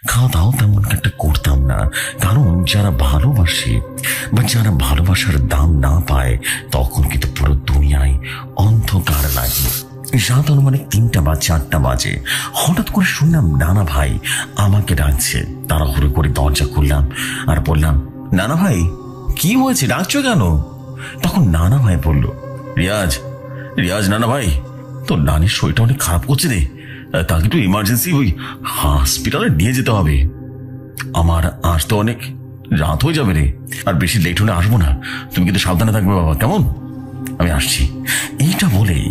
খাওয়া দাওয়া তেমন একটা করতাম না, কারণ যারা ভালোবাসে বা যারা ভালোবাসার দাম না পায় তখন কিন্তু পুরো দুনিয়ায় অন্ধকার লাগে। রাত অনুমানিক 3টা বা 4টা বাজে। হঠাৎ করে শুনলাম নানা ভাই আমাকে ডাকছে। তাড়াহুড়ো করে দরজা খুললাম আর বললাম, নানা ভাই কি হয়েছে, ডাকছো কেন? তখন নানা ভাই বলল, রিয়াজ রিয়াজ নানা ভাই, তোর নানির শরীরটা অনেক খারাপ করছে রে, তাকে একটু ইমার্জেন্সি ওই হসপিটালে নিয়ে যেতে হবে। আমার আজ তো অনেক রাত হয়ে যাবে রে, আর বেশি লেট হলে আসবো না, তুমি কিন্তু সাবধানে থাকবে বাবা, কেমন? আমি আসছি। এইটা বলেই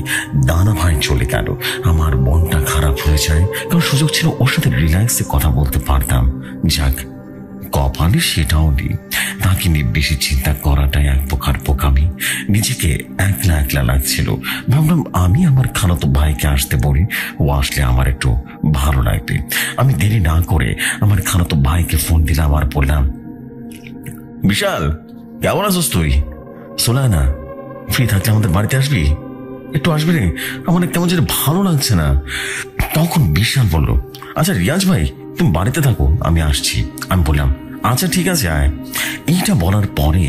নানা ভাই চলে গেল। আমার মনটা খারাপ হয়ে যায়, কারণ সুযোগ ছিল ওর সাথে রিল্যাক্সে কথা বলতে পারতাম। যাক, কপালে সেটাও নেই। তাকে নিয়ে বেশি চিন্তা করাটাই এক প্রকার বোকামি। নিজেকে একলা একলা লাগছিল। ভাবলাম আমি আমার খালাতো ভাইকে আসতে বলি, ও আসলে আমার একটু ভালো লাগবে। আমি দেরি না করে আমার খালাতো ভাইকে ফোন দিলাম আর বললাম, বিশাল কেমন আছিস তুই? শোনা না, ফ্রি থাকলে আমাদের বাড়িতে আসবি, একটু আসবি রে, আমার কেমন যেন ভালো লাগছে না। তখন বিশাল বলল, আচ্ছা রিয়াজ ভাই তুমি বাড়িতে থাকো, আমি আসছি। আমি বললাম, আচ্ছা ঠিক আছে আয়। এইটা বলার পরে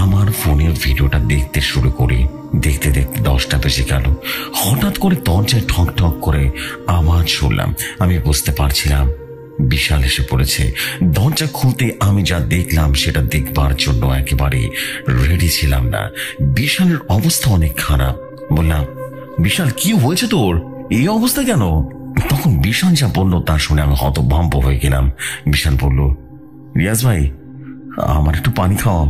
আমার ফোনের ভিডিওটা দেখতে শুরু করি। দেখতে দেখতে 10টা বেজে গেল। হঠাৎ করে দরজায় ঠক ঠক করে আওয়াজ শুনলাম। আমি বুঝতে পারছিলাম বিশাল এসে পড়েছে। দরজা খুলতে আমি যা দেখলাম সেটা দেখবার জন্য একেবারে রেডি ছিলাম না। বিশালের অবস্থা অনেক খারাপ। বললাম, বিশাল কি হয়েছে তোর, এই অবস্থা কেন? তখন বিশাল যা বললো তা শুনে আমি হতভম্ব হয়ে গেলাম। বিশাল বলল, রিয়াজ ভাই আমার একটু পানি খাওয়াও,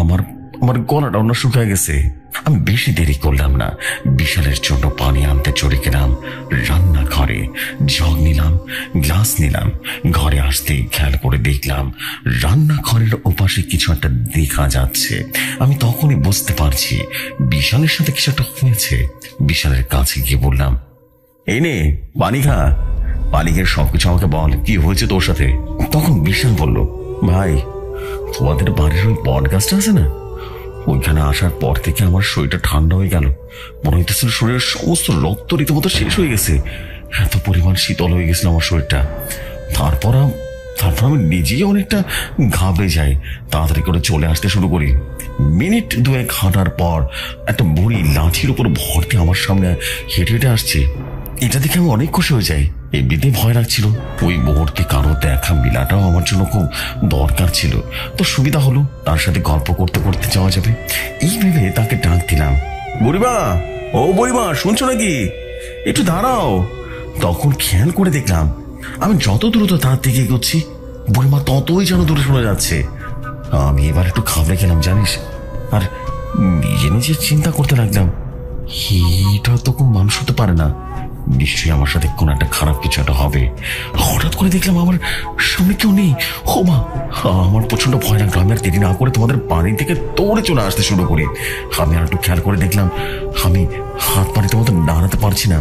আমার আমার গলাটা অন্য শুকিয়ে গেছে। আমি বেশি দেরি করলাম না, বিশালের জন্য পানি আনতে চলে গেলাম রান্নাঘরে। জগ নিলাম, গ্লাস নিলাম। ঘরে আসতেই খেয়াল করে দেখলাম রান্নাঘরের ওপাশে কিছু একটা দেখা যাচ্ছে। আমি তখনই বুঝতে পারছি বিশালের সাথে কিছু একটা হয়েছে। বিশালের কাছে গিয়ে বললাম, এই নে পানি খা, পানি খেয়ে সবকিছু আমাকে বল, কি হয়েছে তোর সাথে? তখন বিশাল বলল, ভাই তোমাদের বাড়ির ওই বট গাছটা আছে না, ওইখানে আসার পর থেকে আমার শরীরটা ঠান্ডা হয়ে গেল। মনে হইতেছিল শরীরের সমস্ত রক্ত রীতিমতো শেষ হয়ে গেছে। এত পরিমাণ শীতল হয়ে গেছিল আমার শরীরটা। তারপর আমি নিজেই অনেকটা ঘাবড়ে যাই। তাড়াতাড়ি করে চলে আসতে শুরু করি। মিনিট 2 হাঁটার পর একটা বুড়ি লাঠির উপর ভর্তি আমার সামনে হেঁটে হেঁটে আসছে। এটা দেখে আমি অনেক খুশি হয়ে যাই। এমনিতেই ভয় লাগছিল, ওই মুহূর্তে কারো দেখা মিলাটাও আমার জন্য খুব দরকার ছিল। তো সুবিধা হলো, তার সাথে গল্প করতে করতে যাওয়া যাবে। এই ভেবে তাকে ডাক দিলাম, বুড়িমা, ও বুড়িমা শুনছো নাকি, একটু দাঁড়াও। তখন খেয়াল করে দেখলাম আমি যত দ্রুত তার দিকে এগোচ্ছি বুড়িমা ততই যেন দূরে সরে যাচ্ছে। আমি এবার একটু ঘাবড়ে গেলাম জানিস, আর নিজে নিজে চিন্তা করতে লাগলাম, এটা তো কোন মানুষ হতে পারে না, নিশ্চয়ই আমার সাথে কোন একটা খারাপ কিছু একটা হবে। হঠাৎ করে দেখলাম আমার সামনে কেউ নেই। ও মা, আমার প্রচন্ড ভয় লাগলো। আমি আর দেরি না করে তোমাদের বাড়ি থেকে দৌড়ে চলে আসতে শুরু করি। আমি আর একটু খেয়াল করে দেখলাম আমি হাত পানিতে মতো দাঁড়াতে পারছি না।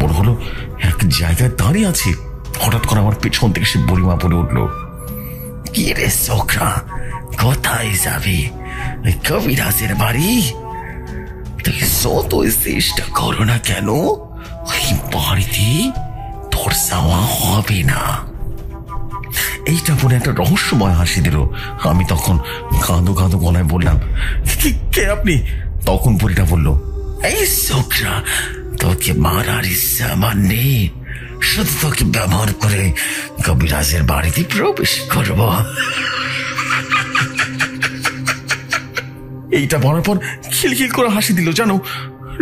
বড় হলো এক জায়গায় দাঁড়িয়ে আছি। হঠাৎ করে আমার পেছন থেকে সে বুড়িমা বলে উঠলো, কি রে ছোকরা, কোথায় যাবি? কবিরাজের বাড়ি? তুই যতই চেষ্টা করো না কেন ওই বাড়িতে তোর যাওয়া হবে না। এইটা বলে একটা রহস্যময় হাসি দিল। আমি তখন কাঁদো কাঁদো গলায় বললাম, কে আপনি? তখন বুড়িটা বলল, এই ছোকরা, তোকে মারার ইচ্ছা আমার নেই, শুধু তোকে ব্যবহার করে কবিরাজের বাড়িতে প্রবেশ করব। এইটা বলার পর খিলখিল করে হাসি দিল। জানো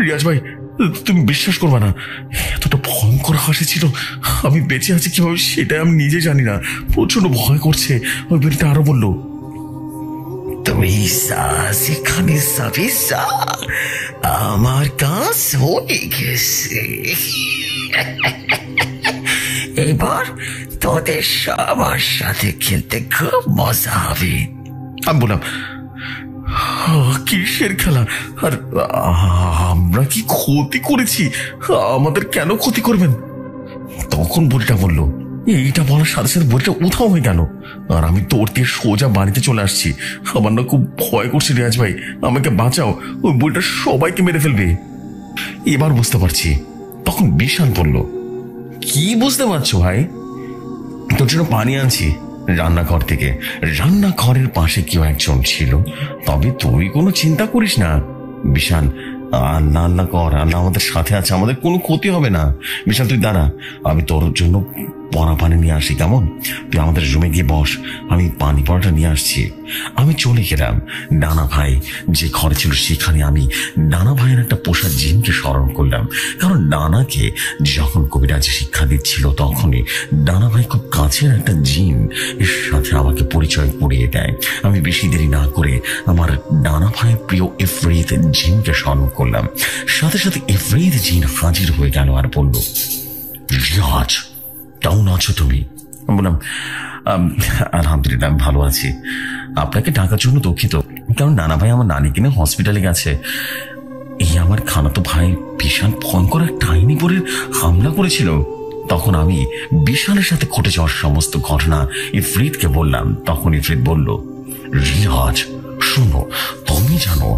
রিয়াজ ভাই, তুমি বিশ্বাস করবে না, এতটা ভয়ঙ্কর হাসি ছিল। আমি বেঁচে আছি কিভাবে সেটা আমি নিজে জানি না। প্রচন্ড ভয় করছে। ওই বেরিটা আরো বলল, তুমি সেখানে যাবি, আমার কাজ হয়ে গেছে, এবার তোদের সবার সাথে খেলতে খুব মজা হবে। আমি বললাম, কিসের খেলা? আর আমরা কি ক্ষতি করেছি? আমাদের কেন ক্ষতি করবেন? তখন বুড়িটা বলল, এইটা বলার সাথে সাথে বুড়িটা উধাও হয়ে গেল। আর আমি তোর দিয়ে সোজা বাড়িতে চলে আসছি। আমার না খুব ভয় করছে রিয়াজ ভাই, আমাকে বাঁচাও, ওই বুড়িটা সবাইকে মেরে ফেলবে। এবার বুঝতে পারছি। তখন বিশাল বলল, কি বুঝতে পারছো ভাই? তোর জন্য পানি আনছি রান্নাঘর থেকে। রান্নাঘরের পাশে কেউ একজন ছিল। তবে তুই কোনো চিন্তা করিস না বিশাল, আল্লাহ আল্লাহ কর, আল্লাহ আমাদের সাথে আছে, আমাদের কোনো ক্ষতি হবে না। বিশাল তুই দাঁড়া, আমি তোর জন্য পড়া পানি নিয়ে আসি, কেমন? তুই আমাদের রুমে গিয়ে বস, আমি পানি পড়াটা নিয়ে আসছি। আমি চলে গেলাম। নানা ভাই যে ঘরে ছিল সেখানে আমি নানা ভাইয়ের একটা পোষা জিনকে স্মরণ করলাম। কারণ নানাকে যখন কবিরাজ শিক্ষা দিচ্ছিল তখনই নানা ভাই খুব কাছের একটা জিন এর সাথে আমাকে পরিচয় করিয়ে দেয়। আমি বেশি দেরি না করে আমার নানা ভাইয়ের প্রিয় ইফরিত জিনকে স্মরণ করলাম। সাথে সাথে ইফরিত জিন হাজির হয়ে গেল আর বলল, রিয়াজ কেমন আছো তুমি? বললাম, আলহামদুলিল্লাহ আমি ভালো আছি। আপনাকে ডাকার জন্য দুঃখিত, কারণ নানা ভাই আমার নানিকে নিয়ে হসপিটালে গেছে। এই আমার খালাতো ভাই বিশাল ভয়ঙ্কর এক ডাইনিপুরের হামলা করেছিল। তখন আমি বিশালের সাথে ঘটে যাওয়ার সমস্ত ঘটনা ইফরিতকে বললাম। তখন ইফরিত বলল, রিয়াজ শোনো, তুমি জানো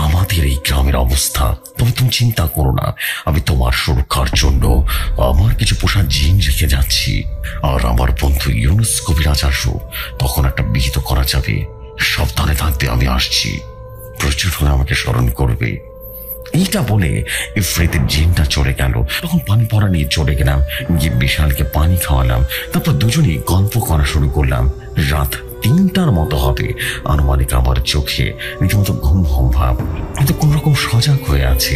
আমাদের এই গ্রামের অবস্থা, তবে তুমি চিন্তা করো না, আমি তোমার সুরক্ষার জন্য আমার কিছু পোষা জিন রেখে যাচ্ছি। আর আমার বন্ধু ইউনুস কবিরাজ আসো, তখন একটা বিহিত করা যাবে। সাবধানে থাকতে, আমি আসছি, প্রচুর হলে আমাকে স্মরণ করবে। এইটা বলে ইফরিতের জিনটা চলে গেল। তখন পানি পড়া নিয়ে চলে গেলাম, গিয়ে বিশালকে পানি খাওয়ালাম। তারপর দুজনেই গল্প করা শুরু করলাম। রাত 3টার মতো হবে আনুমানিক। আমার চোখে রীতিমতো ঘুম ঘুম ভাব, কিন্তু কোন রকম সজাগ হয়ে আছে।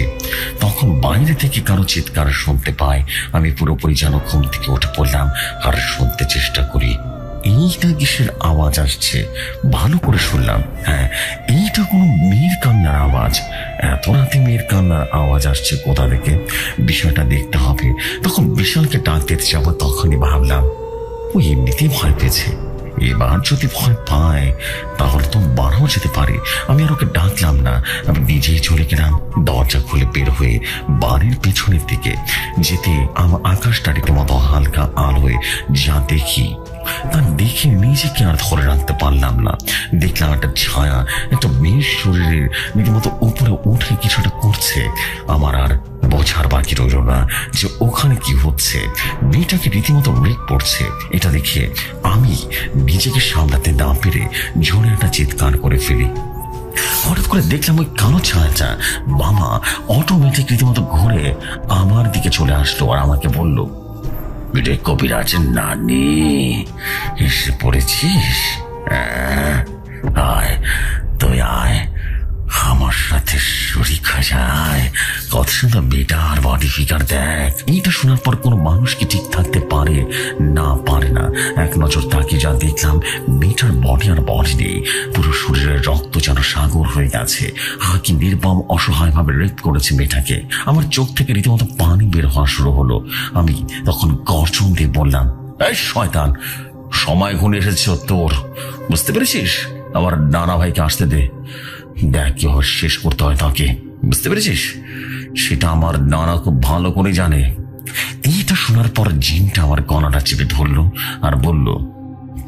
তখন বাইরে থেকে কারো চিৎকার শুনতে পাই। আমি পুরোপুরি যেন ঘুম থেকে উঠে পড়লাম আর শুনতে চেষ্টা করি এইটা কিসের আওয়াজ আসছে। ভালো করে শুনলাম, হ্যাঁ এইটা কোনো মেয়ের কান্নার আওয়াজ। এত রাতে মেয়ের কান্নার আওয়াজ আসছে কোথা থেকে? বিষয়টা দেখতে হবে। তখন বিশালকে ডাক দিতে যাবো, তখনই ভাবলাম ও এমনিতেই ভয় পেয়েছে, এবার যদি ভয় পায় তাহলে তো বাড়াও যেতে পারে। আমি আর ওকে ডাকলাম না, আমি নিজেই চলে গেলাম। দরজা খুলে বের হয়ে বাড়ির পেছনের দিকে যেতে আমার আকাশটা রীতিমতো হালকা আলোয় যা দেখি তা দেখে নিজেকে আর ধরে রাখতে পারলাম না। দেখলাম একটা ছায়া একটা মেয়ের শরীরের রীতিমতো উপরে উঠে কিছুটা করছে। আমার আর বোঝার বাকি রইল না যে ওখানে কি হচ্ছে। মেয়েটাকে রীতিমতো রেক পড়ছে। এটা দেখে আমি নিজেকে সামলাতে না পেরে জোরে একটা চিৎকার করে ফেলি। হঠাৎ করে দেখলাম ওই কালো ছায়াটা বাবা অটোমেটিক রীতিমতো ঘুরে আমার দিকে চলে আসলো আর আমাকে বলল, রে কবিরাজের নানি এসে পড়েছিস? আয় তুই আয়, আমার সাথে শরীক হয়ে যায়। কত সুন্দর বেটা আর বডি ফিগার দেখ। এইটা শোনার পর কোনো মানুষ কি ঠিক থাকতে পারে? না পারে না। এক নজর তাকিয়ে যা দেখলাম, মেয়েটার বডি আর বডি নেই, পুরো শরীরের রক্ত যেন সাগর হয়ে গেছে। কি নির্মম অসহায় ভাবে রেপ করেছে মেয়েটাকে। আমার চোখ থেকে রীতিমতো পানি বের হওয়া শুরু হলো। আমি তখন গর্জন দিয়ে বললাম, এই শয়তান, সময় ঘনিয়ে এসেছে তোর, বুঝতে পেরেছিস? আমার নানা ভাইকে আসতে দে, দেখ কি শেষ করতে হয় তাকে, বুঝতে পেরেছিস? সেটা আমার নানা খুব ভালো করে জানে। এইটা শোনার পর জিনটা আমার গলাটা চেপে ধরলো আর বলল,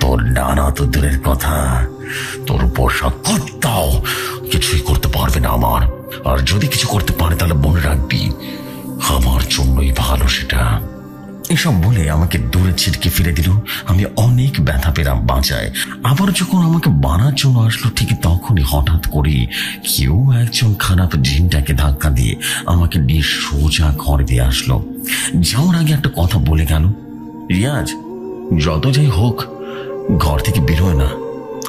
তোর নানা তো দূরের কথা, তোর পোষা কর্তাও কিছুই করতে পারবে না আমার। আর যদি কিছু করতে পারে তাহলে মনে রাখবি আমার জন্যই ভালো সেটা। এসব বলে আমাকে দূরে ছিটকে ফিরে দিল। আমি অনেক ব্যথা পেলাম বাঁচায়। আবার যখন আমাকে বানার জন্য আসলো ঠিক তখনই হঠাৎ করে কেউ একজন খারাপ জিনটাকে ধাক্কা দিয়ে আমাকে নিয়ে সোজা ঘরে দিয়ে আসলো। যাওয়ার আগে একটা কথা বলে গেল, রিয়াজ যত যাই হোক ঘর থেকে বেরোয় না।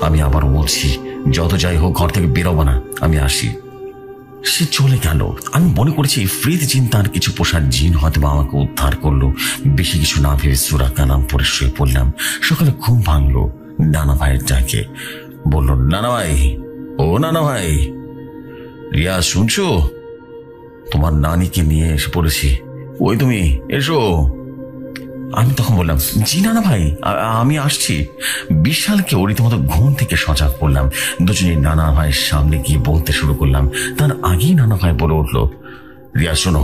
আমি আবার বলছি, যত যাই হোক ঘর থেকে বেরোবো না, আমি আসি। সে চলে গেল। আমি মনে করেছি ইফরিত জিন তার কিছু পোষার জিন হয়তো আমাকে উদ্ধার করলো। বেশি কিছু না ভেবে সূরা কালাম পড়ে শুয়ে পড়লাম। সকালে ঘুম ভাঙলো নানা ভাইয়ের ডাকে। বলল, নানা ভাই, ও নানা ভাই, রিয়া শুনছো? তোমার নানিকে নিয়ে এসে পড়েছি, ওই তুমি এসো। আমি তখন বললাম, জি নানা ভাই, আমি আসছি। বিশালকে রীতিমতো ঘুম থেকে সজাগ করলাম। দুজনে নানা ভাইয়ের সামনে গিয়ে বলতে শুরু করলাম। তার আগেই নানা ভাই বলে উঠলো, রিয়া শোনো,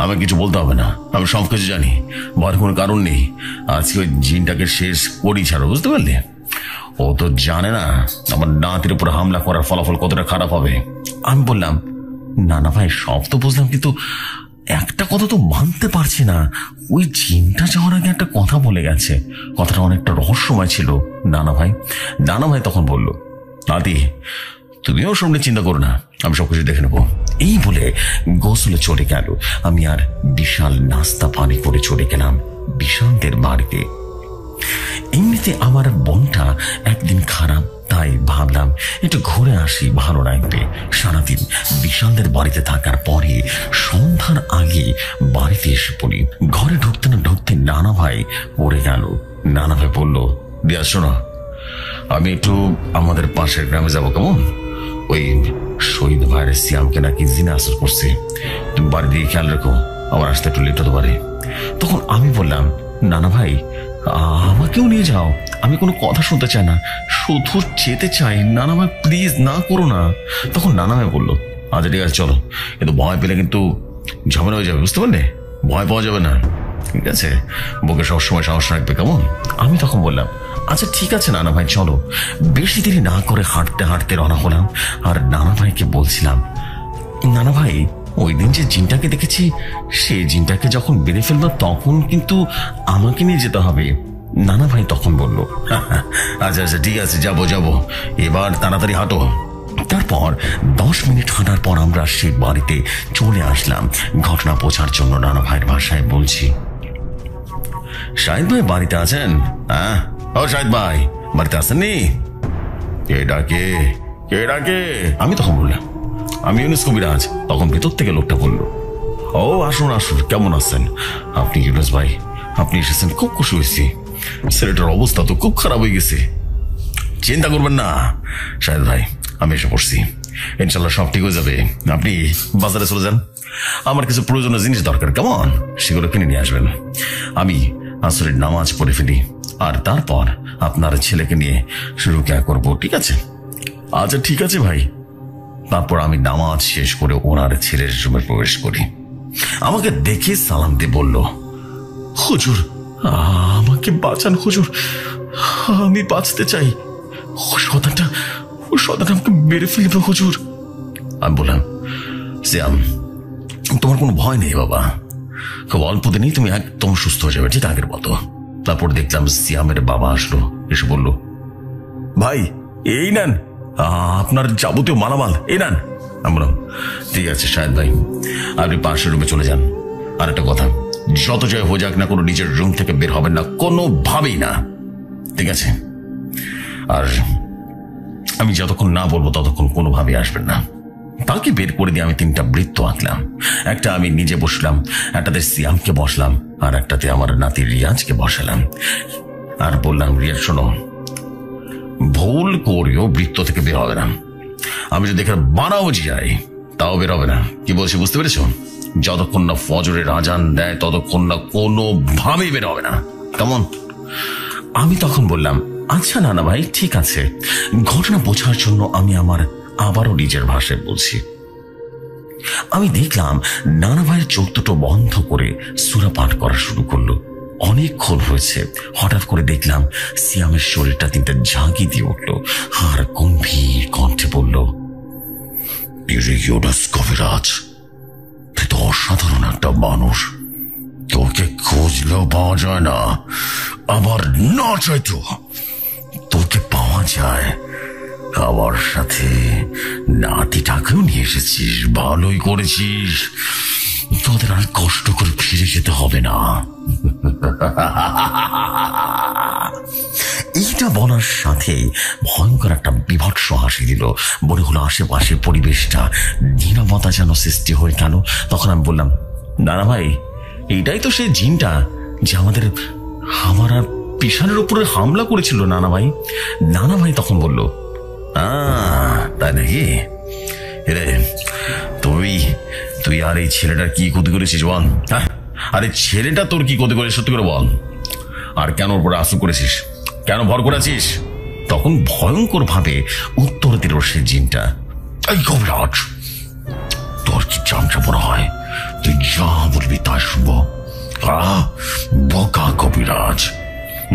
আমি কিছু বলতে হবে না, আমি সব কিছু জানি, ভয়ের কোনো কারণ নেই। আজকে ওই জিনটাকে শেষ করি ছাড়ো, বুঝতে পারলে? ও তো জানে না আমার নাতির উপর হামলা করার ফলাফল কতটা খারাপ হবে। আমি বললাম, নানা ভাই সব তো বুঝলাম, কিন্তু একটা কথা তো মানতে পারছি না, ওই জিনটা যাওয়ার আগে একটা কথা বলে গেছে। কথাটা অনেকটা রহস্যময় ছিল। নানা ভাই তখন বলল, দাদি তুমিও সামনে চিন্তা করো না, আমি সবকিছু দেখে নেবো। এই বলে গোসলে চলে গেল। আমি আর বিশাল নাস্তা পানি করে চলে গেলাম বিশালদের বাড়িতে। এমনিতে আমার মনটা একদিন খারাপ, তাই ভাবলাম একটু ঘুরে আসি, ভালো লাগবে। সারাদিন বিশালদের বাড়িতে থাকার পরে সন্ধ্যার আগে বাড়িতে এসে পড়ি। ঘরে ঢুকতে না ঢুকতে নানা ভাই পড়ে গেল। নানা ভাই বলল, দিয়া শোনো, আমি একটু আমাদের পাশের গ্রামে যাবো, কেমন? ওই শহীদ ভাইয়ের সিয়ামকে নাকি জিনে আসর করছে, তুমি বাড়ি দিয়ে খেয়াল রেখো, আমার আসতে একটু লেট হতে পারে। তখন আমি বললাম, নানা ভাই আমাকেও নিয়ে যাও, আমি কোনো কথা শুনতে চাই না, শুধু যেতে চাই। নানা ভাই প্লিজ না করো না। তখন নানা ভাই বললো, আচ্ছা ঠিক আছে চলো, কিন্তু ভয় পেলে কিন্তু ঝামেলা হয়ে যাবে, বুঝতে পারলে? ভয় পাওয়া যাবে না, ঠিক আছে? বুকে সবসময় সাহস রাখবে, কেমন? আমি তখন বললাম, আচ্ছা ঠিক আছে নানা ভাই চলো। বেশি দেরি না করে হাঁটতে হাঁটতে রওনা হলাম। আর নানা ভাইকে বলছিলাম, নানা ভাই ওই দিন যে জিনটাকে দেখেছি, সেই জিনটাকে যখন বেঁধে ফেলবো তখন কিন্তু আমাকে নিয়ে যেতে হবে। নানা ভাই তখন বলল, আচ্ছা আচ্ছা ঠিক আছে, যাবো, এবার তাড়াতাড়ি হাঁটো। তারপর 10 মিনিট হাঁটার পর আমরা সেই বাড়িতে চলে আসলাম। ঘটনা বোঝার জন্য নানা ভাইয়ের ভাষায় বলছি, শাহিদ ভাই বাড়িতে আছেন? হ্যাঁ, ও শাহিদ ভাই বাড়িতে আসেননি? কে ডাকে? আমি তখন বললাম, আমি ইউনুস কবিরাজ। তখন ভেতর থেকে লোকটা বলল, ও আসুন, কেমন আছেন আপনি ইউনুস ভাই? আপনি এসেছেন, খুব খুশি হয়েছি। ছেলেটার অবস্থা তো খুব খারাপ হয়ে গেছে। চিন্তা করবেন না শাহিদ ভাই, আমি এসে পড়ছি, ইনশাল্লাহ সব ঠিক হয়ে যাবে। আপনি বাজারে চলে যান, আমার কিছু প্রয়োজনীয় জিনিস দরকার, কেমন? সেগুলো কিনে নিয়ে আসবেন। আমি আসরের নামাজ পড়ে ফেলি, আর তারপর আপনার ছেলেকে নিয়ে রুকিয়া করবো, ঠিক আছে? আচ্ছা ঠিক আছে ভাই। তারপর আমি নামাজ শেষ করে ওনার ছেলের রুমে প্রবেশ করি। আমাকে দেখে সালাম দিয়ে বলল, হুজুর আমাকে বাঁচান হুজুর, আমি বাঁচতে চাই, ও শয়তানটা আমাকে মেরে ফেলবে হুজুর। আমি বললাম, সিয়াম তোমার কোনো ভয় নেই বাবা, খুব অল্প দিনেই তুমি একদম সুস্থ হয়ে যাবে, ঠিক আগের মতো। তারপর দেখলাম সিয়ামের বাবা আসলো, এসে বলল, ভাই এই নেন আপনার যাবতীয় মালামাল, এই নেন। আমি বললাম, ঠিক আছে শাহেদ ভাই, আপনি পাশের রুমে চলে যান। আর একটা কথা, যত জয় হয়ে যাক না কোনো নিজের রুম থেকে বের হবেন না, কোনোভাবেই না, ঠিক আছে? আর আমি যতক্ষণ না বলবো ততক্ষণ কোনোভাবেই আসবেন না। তাকে বের করে দিয়ে আমি 3টা বৃত্ত আঁকলাম। একটা আমি নিজে বসলাম, একটাতে সিয়ামকে বসলাম, আর একটাতে আমার নাতি রিয়াজকে বসালাম। আর বললাম, রিয়াজ শোনো, ভুল করেও বৃত্ত থেকে বের হবে না। আমি যদি এখানে বানাও যাই তাও বের হবে না। কি বলছি বুঝতে পেরেছ? যতক্ষণ না ফজরের আজান দেয় ততক্ষণ না কোনোভাবেই বের হবে না, কেমন? আমি তখন বললাম, আচ্ছা নানা ভাই ঠিক আছে। ঘটনা বোঝার জন্য আমি আবারও নিজের ভাষায় বলছি। আমি দেখলাম নানা ভাইয়ের চোখ দুটো বন্ধ করে সূরা পাঠ করা শুরু করলো। অনেকক্ষণ হয়েছে, হঠাৎ করে দেখলাম সিয়ামের শরীরটা 3টা ঝাঁকি দিয়ে উঠলো, আর গম্ভীর কণ্ঠে বলল, ইউনুস কবিরাজ, তুই তো অসাধারণ একটা মানুষ, তোকে খুঁজলেও পাওয়া যায় না, আবার না চাইতো তোকে পাওয়া যায়। আমার সাথে নাতিটাকেও নিয়ে এসেছিস, ভালোই করেছিস, তোদের আর কষ্ট করে ফিরে যেতে হবে না। এইটা বলার সাথে ভয়ঙ্কর একটা বিভৎস হাসি দিল। মনে হলো আশেপাশের পরিবেশটা নীরবতা যেন সৃষ্টি হয়ে গেল। তখন আমি বললাম, নানা ভাই এইটাই তো সেই জিনটা যে আমার পিছনের উপরে হামলা করেছিল নানা ভাই। নানা ভাই তখন বলল, তাই নাকি রে? তুই আর এই ছেলেটার কি ক্ষতি করেছিস বল? হ্যাঁ, আরে ছেলেটা তোর কি ক্ষতি করে সত্যি করে বল। আর কেন ওর উপরে আশ্রয় করেছিস, কেন ভর করেছিস? তখন ভয়ঙ্কর ভাবে উত্তর দিল সে জিনটা, এই কবিরাজ, তোর কি জানটা মনে হয় তুই যা বলবি তা শুনবো? বোকা কবিরাজ।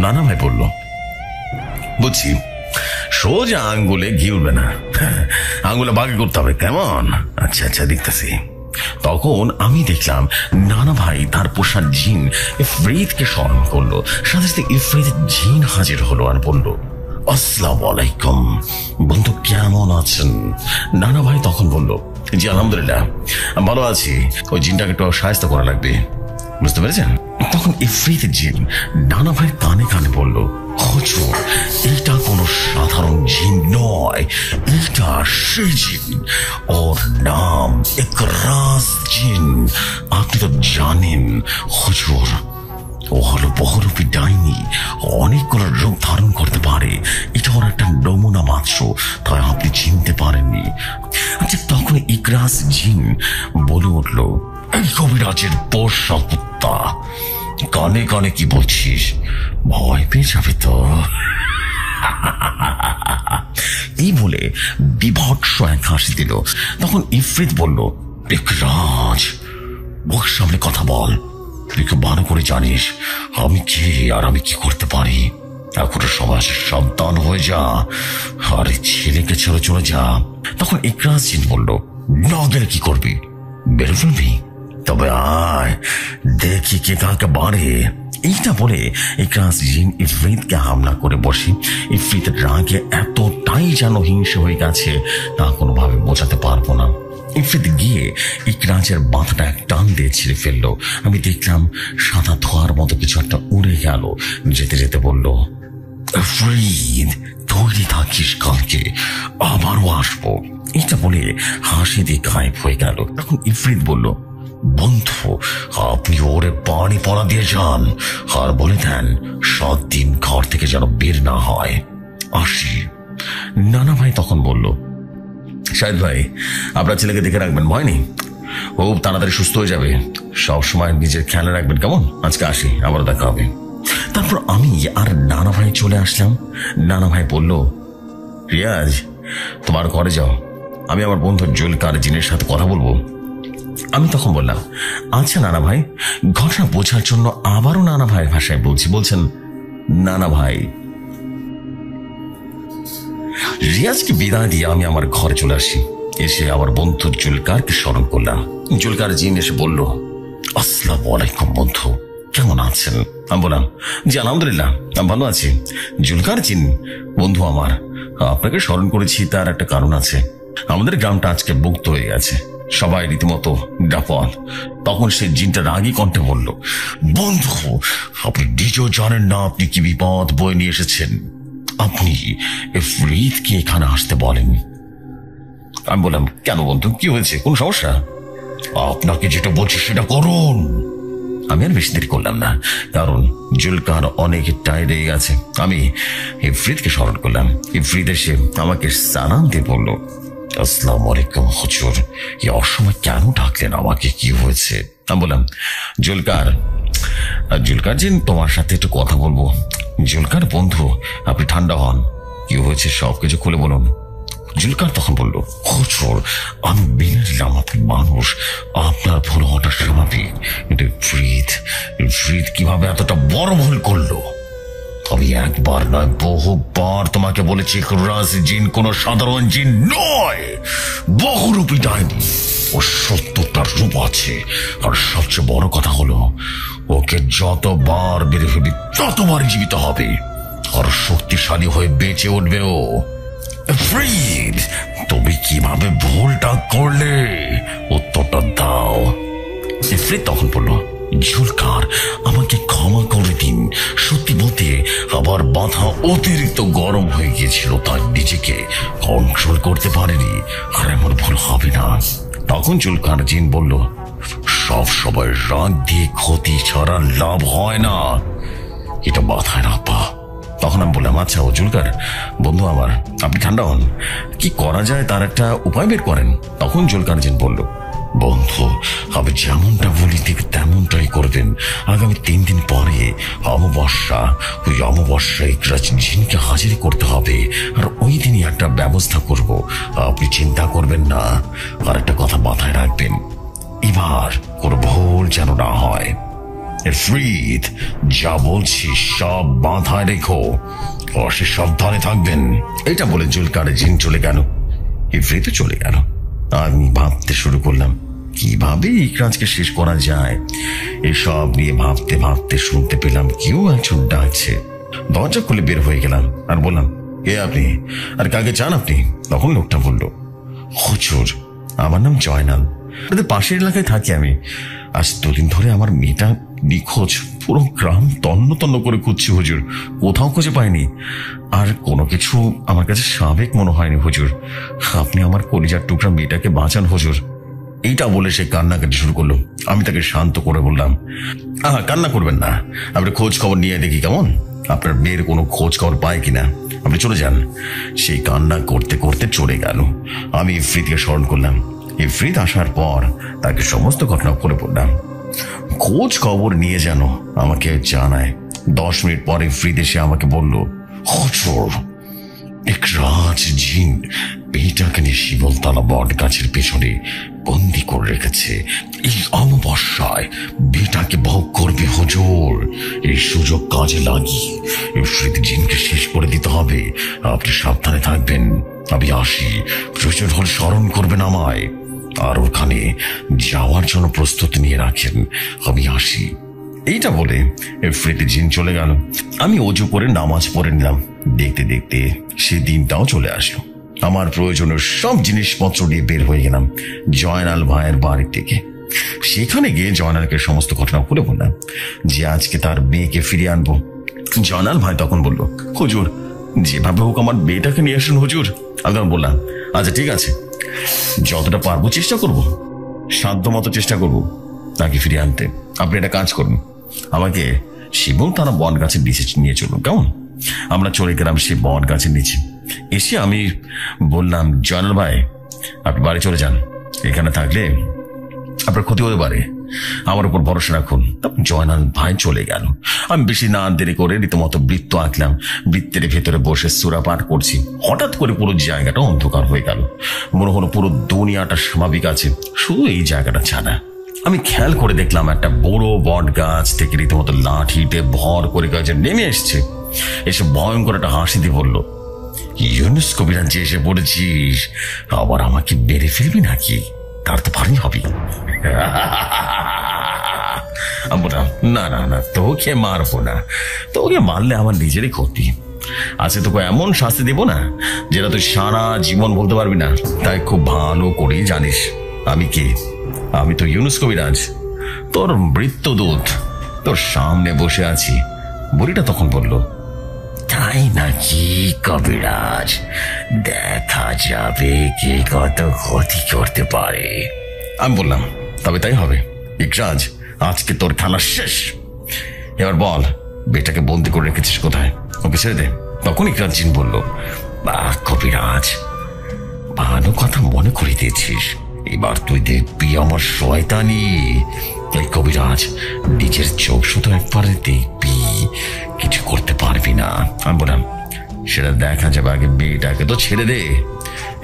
নানা ভাই বলল, বুঝছি, সোজা আঙ্গুলে ঘি উঠবে না, আঙ্গুলে বাকি করতে হবে, কেমন? আচ্ছা দেখতেছি। তখন আমি দেখলাম নানা ভাই তার পোষা জিন ইফরিতকে স্মরণ করলো। সাথে সাথে ইফরিত জিন হাজির হলো আর বলল, আসসালামু আলাইকুম বন্ধু, কেমন আছেন? নানা ভাই তখন বলল, জি আলহামদুলিল্লাহ ভালো আছি, ওই জিনটাকে একটু সাহায্য করা লাগবে, বুঝতে পেরেছেন? তখন ইফরিত জিন নানা ভাই কানে কানে বলল, হুজুর এটা কোনো সাধারণ জিন নয়, এটা সেই জিন, ওর নাম ইকরাস জিন। আপনি তো জানেন হুজুর, ও হলো বহুরূপী ডাইনি, অনেকগুলো রূপ ধারণ করতে পারে, এটা ওর একটা নমুনা মাত্র, তাই আপনি চিনতে পারেননি। আচ্ছা, তখন ইকরাস জিন বলে উঠল, এই কবিরাজের পোষা কুত্তা, কানে কানে কি বলছিস? ভয় পেয়ে যাবে তো। এই বলে বিভৎস এক হাসি দিল। তখন ইফরিত বলল, ইকরাজ মুখ সামনে কথা বল, তুই খুব ভালো করে জানিস আমি কে আর আমি কি করতে পারি। এখন সমাজ সাবধান হয়ে যা, আর ছেলেকে ছেড়ে চলে যা। তখন ইকরাজ জিন বলল, না গেলে কি করবি? বের ফেলবি? তবে আয় দেখি কে কাকে বাড়ে। এইটা বলে ইকরাস জিন ইফরিতকে হামলা করে বসে। ইফরিতের রাগে এতটাই যেন হিংসে হয়ে গেছে তা কোনোভাবে বোঝাতে পারবো না। ইফরিত গিয়ে ইকরাজের মাথাটা এক টান দিয়ে ছিঁড়ে ফেললো। আমি দেখলাম সাদা ধোয়ার মতো কিছু একটা উড়ে গেল। যেতে যেতে বলল, ইফরিত তৈরি থাকিস, কালকে আবারও আসবো। এটা বলে হাসি দিয়ে গায়েব হয়ে গেল। তখন ইফরিত বলল, বন্ধু আপনি ওরে পানি পড়া দিয়ে যান আর বলে দেন 7 দিন ঘর থেকে যেন বের না হয়। আসি। নানা ভাই তখন বলল, শাহিদ ভাই আপনার ছেলেকে দেখে রাখবেন, ভয় নেই, ও তাড়াতাড়ি সুস্থ হয়ে যাবে, সবসময় নিজের খেয়াল রাখবেন, কেমন? আজকে আসি, আবার দেখা হবে। তারপর আমি আর নানা ভাই চলে আসলাম। নানা ভাই বলল, রিয়াজ তোমার ঘরে যাও, আমি আমার বন্ধু জুলকার জিনের সাথে কথা বলবো। আমি তখন বললাম, আচ্ছা নানা ভাই। ঘটনা বোঝার জন্য আবারও নানা ভাইয়ের ভাষায় বলছেন, নানা ভাই। রিয়াজকে বিদায় দিয়ে আমি আমার ঘরে চলে আসি। এসে আমার বন্ধু জুলকারকে স্মরণ করলাম। জুলকার জিন এসে বলল, আসসালামু আলাইকুম বন্ধু, কেমন আছেন? আমি বললাম, জি আলহামদুলিল্লাহ আমি ভালো আছি। জুলকার জিন বন্ধু আমার, আপনাকে স্মরণ করেছি তার একটা কারণ আছে। আমাদের গ্রামটা আজকে মুক্ত হয়ে গেছে, সবাই রীতিমতো ডাপদ। তখন সে জিনটা রাগী কণ্ঠে বলল, বন্ধু আপনি নিজেও জানেন না আপনি কি বিপদ বয়ে নিয়ে এসেছেন, আপনি ইফরিতকে এখানে আসতে বলেন। আমি বললাম, কেন বন্ধু, কি হয়েছে, কোন সমস্যা? আপনাকে যেটা বলছি সেটা করুন। আমি আর বেশি দেরি করলাম না, কারণ জুলকার অনেক টায়ার্ড হয়ে গেছে। আমি ইফরিতকে স্মরণ করলাম। ইফরিত এসে আমাকে সালাম দিয়ে বলল, আসসালামু আলাইকুম হুজুর, এই অসময় কেন ডাকলেন আমাকে, কি হয়েছে? আমি বললাম, জুলকার জিন তোমার সাথে একটু কথা বলবো। জুলকার বন্ধু আপনি ঠান্ডা হন, কি হয়েছে সবকিছু খুলে বলুন। জুলকার তখন বলল, হুজুর আমি মেনে নিলাম আপনি মানুষ, আপনার ভুল হওয়াটা স্বাভাবিক, কিন্তু ইফরিত কিভাবে এতটা বড় ভুল করলো? আমি একবার নয় বহুবার তোমাকে বলেছি ইকরাস জিন কোনো সাধারণ জিন নয়, বহুরূপী ডাইনি। ও 70টা রূপ আছে, আর সবচেয়ে বড় কথা হলো ওকে যতবার বেড়ে ফেলবি ততবারই জীবিত হবে, আর শক্তিশালী হয়ে বেঁচে উঠবে ও। ইফরিত তুমি কিভাবে ভুলটা করলে, উত্তরটা দাও। ইফরিত তখন বলল, জুলকার আমাকে ক্ষমা করে দিন, সত্যি বলতে আবার মাথা অতিরিক্ত গরম হয়ে গিয়েছিল, তাই নিজেকে কন্ট্রোল করতে পারেনি, আর এমন ভুল হবে না। তখন জুলকার জিন বলল, সব সময় রাগ দিয়ে ক্ষতি ছাড়া লাভ হয় না, এটা মাথায় রাখবা। তখন আমি বললাম, আচ্ছা ও জুলকার বন্ধু আমার, আপনি ঠান্ডা হন, কি করা যায় তার একটা উপায় বের করেন। তখন জুলকার জিন বলল, বন্ধু আমি যেমনটা বলি ঠিক তেমনটাই করবেন। আগামী 3 দিন পরে অমাবস্যা, ওই অমাবস্যায় ইকরাস জিনকে হাজির করতে হবে, আর ওই দিনই একটা ব্যবস্থা করব, আপনি চিন্তা করবেন না। আর একটা কথা মাথায় রাখবেন, এবার কোনো ভুল যেন না হয়। ইফরিত যা বলছি সব মাথায় রেখো, অবশ্যই সাবধানে থাকবেন। এটা বলে জুলকার জিন চলে গেল। ইফরিত চলে গেল। আমি ভাবতে শুরু করলাম, কিভাবে ইকরাজকে শেষ করা যায় এসব নিয়ে ভাবতে ভাবতে শুনতে পেলাম কেউ একজন ডাকছে। দরজা খুলে বের হয়ে গেলাম আর বললাম, কে আপনি আর কাকে চান আপনি? তখন লোকটা বলল, হুজুর আমার নাম জয়নাল, পাশের এলাকায় থাকি আমি। আজ দুদিন ধরে আমার মেয়েটা নিখোঁজ। পুরো গ্রাম তন্ন তন্ন করে খুঁজছি হুজুর, কোথাও খুঁজে পাইনি। আর কোনো কিছু আমার কাছে স্বাভাবিক মনে হয়নি হুজুর। আপনি আমার কলিজার টুকরা মেয়েটাকে বাঁচান হুজুর। এইটা বলে সে কান্নাকাটি শুরু করলো। আমি তাকে শান্ত করে বললাম, কান্না করবেন না, আপনি খোঁজ খবর নিয়ে দেখি কেমন আপনার মেয়ের কোনো খোঁজ খবর পায় কিনা, আপনি চলে যান। সেই কান্না করতে করতে চলে গেল। আমি ইফরিতকে স্মরণ করলাম। ইফরিত আসার পর তাকে সমস্ত ঘটনা করে বললাম। খোঁজ খবর নিয়ে যেন আমাকে জানায়। 10 মিনিট পরে ইফরিত এসে আমাকে বলল, হুজুর ইকরাজ জিন মেয়েটাকে নিয়ে শিবলতলা বট গাছের পেছনে বন্দি করে রেখেছে। এই অমাবস্যায় মেয়েটাকে ভোগ করবে হুজুর। এই সুযোগ কাজে লাগিয়ে ইফরিত জিনকে শেষ করে দিতে হবে। আপনি সাবধানে থাকবেন, আমি আসি। প্রয়োজন হলে স্মরণ করবেন আমায়, আর ওখানে যাওয়ার জন্য প্রস্তুতি নিয়ে রাখেন। আমি আসি। এইটা বলে ইফরিত জিন চলে গেল। আমি অজু করে নামাজ পড়ে নিলাম। দেখতে দেখতে সে দিনটাও চলে আসলো। আমার প্রয়োজনীয় সব জিনিসপত্র নিয়ে বের হয়ে গেলাম জয়নাল ভাইয়ের বাড়ি থেকে। সেখানে গিয়ে জয়নালকে সমস্ত ঘটনা খুলে বললাম যে আজকে তার মেয়েকে ফিরিয়ে আনবো। জয়নাল ভাই তখন বলল, হুজুর যেভাবে হোক আমার মেয়েটাকে নিয়ে আসুন হুজুর। আমি বললাম, আচ্ছা ঠিক আছে, যতটা পারবো চেষ্টা করব, সাধ্য মতো চেষ্টা করবো তাকে ফিরিয়ে আনতে। আপনি একটা কাজ করুন, আমাকে শিবলতলা বট গাছের নিচে নিয়ে চলুন কেমন? আমরা চলে গেলাম সেই বট গাছের নিচে। এসে আমি বললাম, জয়নাল ভাই আপনি বাড়ি চলে যান, এখানে থাকলে আপনার ক্ষতি হতে পারে, আমার উপর ভরসা রাখুন। জয়নাল ভাই চলে গেল। আমি বেশি না দেরি করে রীতিমতো বৃত্ত আঁকলাম। বৃত্তের ভেতরে বসে সূরা পাঠ করছি। হঠাৎ করে পুরো জায়গাটা অন্ধকার হয়ে গেল। মনে হলো পুরো দুনিয়াটা স্বাভাবিক আছে, শুধু এই জায়গাটা ছাড়া। আমি খেয়াল করে দেখলাম একটা বড় বট গাছ থেকে রীতিমতো লাঠিতে ভর করে গাছে নেমে এসছে। এসে ভয়ঙ্কর একটা হাসি দিয়ে বলল, ইউনুস কবিরাজ যে এসে পড়েছিস, আবার আমাকে মেরে ফেলবি নাকি? তার তো ভারী হবি। না না না, তোকে মারবো না, তোকে মারলে আমার নিজেরই ক্ষতি আছে। তোকে এমন শাস্তি দেবো না যেটা তুই সারা জীবন বলতে পারবি না। তাই খুব ভালো করেই জানিস আমি কে। আমি তো ইউনুস কবিরাজ, তোর মৃত্যুদূত, তোর সামনে বসে আছি। বুড়িটা তখন বলল, তাই নাকি কবিরাজ? দেখা যাবে কে কত ক্ষতি করতে পারে। আমি বললাম, তবে তাই হবে। ইকরাজ আজকে তোর খেলা শেষ। এবার বল বেটাকে বন্দি করে রেখেছিস কোথায়? ওকে ছেড়ে দে। তখন ইকরাজ জিন বলল, বাহ কবিরাজ, ভালো কথা মনে করে দিয়েছিস। এবার তুই দেখবি আমার শয়তানি। এই কবিরাজ নিজের চোখ শুধু একবারে দেখবি, কিছু করতে পারবি না। আমি বললাম, সেটা দেখা যাবে, আগে মেয়েটাকে তো ছেড়ে দে।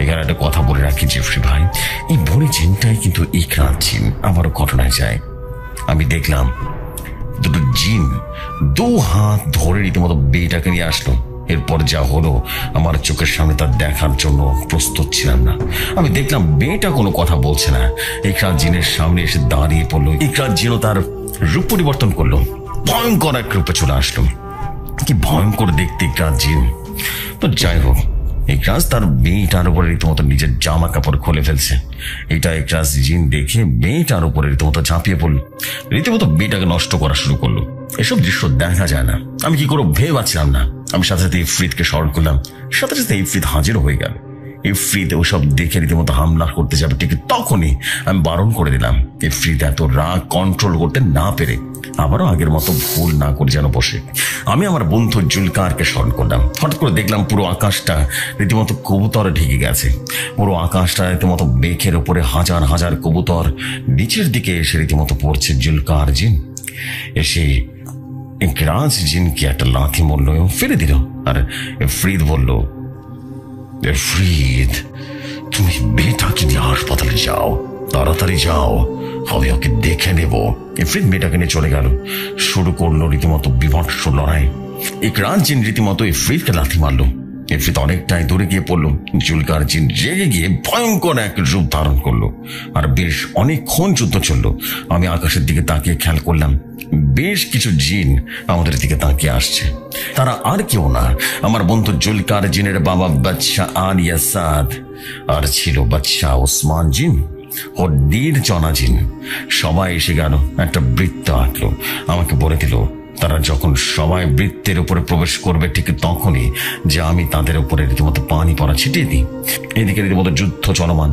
এখানে একটা কথা বলে রাখি জেফরি ভাই, এই বুড়ি জিনটাই কিন্তু ইকরাজ জিন। আমারও ঘটনায় যায়, আমি দেখলাম দুটো জিন 2 হাত ধরে রীতিমতো মেয়েটাকে নিয়ে আসলো। এরপর যা হলো আমার চোখের সামনে তা দেখার জন্য প্রস্তুত ছিলাম না। আমি দেখলাম মেয়েটা কোনো কথা বলছে না। ইকরাজ জিনের সামনে এসে দাঁড়িয়ে পড়লো। ইকরাজ জিনও তার রূপ পরিবর্তন করলো, ভয়ঙ্কর এক রূপে চলে আসলো। কি ভয়ঙ্কর দেখতে ইকরাজ জিন। তো যাই হোক, ইকরাজ তার মেয়েটার উপরে রীতিমতো নিজের জামা কাপড় খুলে ফেলছে। এটা ইকরাজ জিন দেখে মেয়েটার উপরে রীতিমতো ঝাঁপিয়ে পড়লো, রীতিমতো মেয়েটাকে নষ্ট করা শুরু করলো। এসব দৃশ্য দেখা যায় না, আমি কি করবো ভেবে পাচ্ছিলাম না। আমি সাথে সাথে ইফরিতকে স্মরণ করলাম, সাথে সাথে ইফরিত হাজির হয়ে গেল। ইফরিত ওসব দেখে রীতিমতো হামলা করতে যাবে, ঠিক তখনই আমি বারণ করে দিলাম। ইফরিত এত রাগ কন্ট্রোল করতে না পেরে আবারও আগের মতো ভুল না করে যেন বসে। আমি আমার বন্ধু জুলকারকে স্মরণ করলাম। হঠাৎ করে দেখলাম পুরো আকাশটা রীতিমতো কবুতরে ঢেকে গেছে। পুরো আকাশটা রীতিমতো মেঘের উপরে হাজার হাজার কবুতর নিচের দিকে এসে রীতিমতো পড়ছে। জুলকার জিন এসে ইকরাজ জিনকে একটা লাথি মরল এবং ফেলে দিল। আর ইফরিত বলল, ইফরিত তুমি মেয়েটাকে নিয়ে হাসপাতালে যাও, তাড়াতাড়ি যাও, আমি ওকে দেখে নেব। ইফরিত মেয়েটাকে নিয়ে চলে গেল। শুরু করলো রীতিমতো বিভৎস লড়াই। ইকরাজ জিন রীতিমতো ইফরিতকে লাথি মারলো। ইফরিত অনেকটাই দূরে গিয়ে পড়লো। জুলকার জিন রেগে গিয়ে ভয়ঙ্কর এক রূপ ধারণ করলো, আর বেশ অনেকক্ষণ যুদ্ধ চললো। আমি আকাশের দিকে তাকিয়ে খেয়াল করলাম বেশ কিছু জিন আমাদের দিকে তাকিয়ে আসছে। তারা আর কেউ না, আমার বন্ধু জুলকার জিনের বাবা বাদশাহ আল ইয়াসাদ, আর ছিল বাদশাহ ওসমান জিন ও নির্জনা জিন। সবাই এসে গেল, একটা বৃত্ত আঁকলো, আমাকে বলে দিল তারা যখন সবাই বৃত্তের উপরে প্রবেশ করবে ঠিক তখনই যে আমি তাদের উপরে রীতিমতো পানি পড়া ছিটিয়ে দিই। এদিকে রীতিমতো যুদ্ধ চলমান।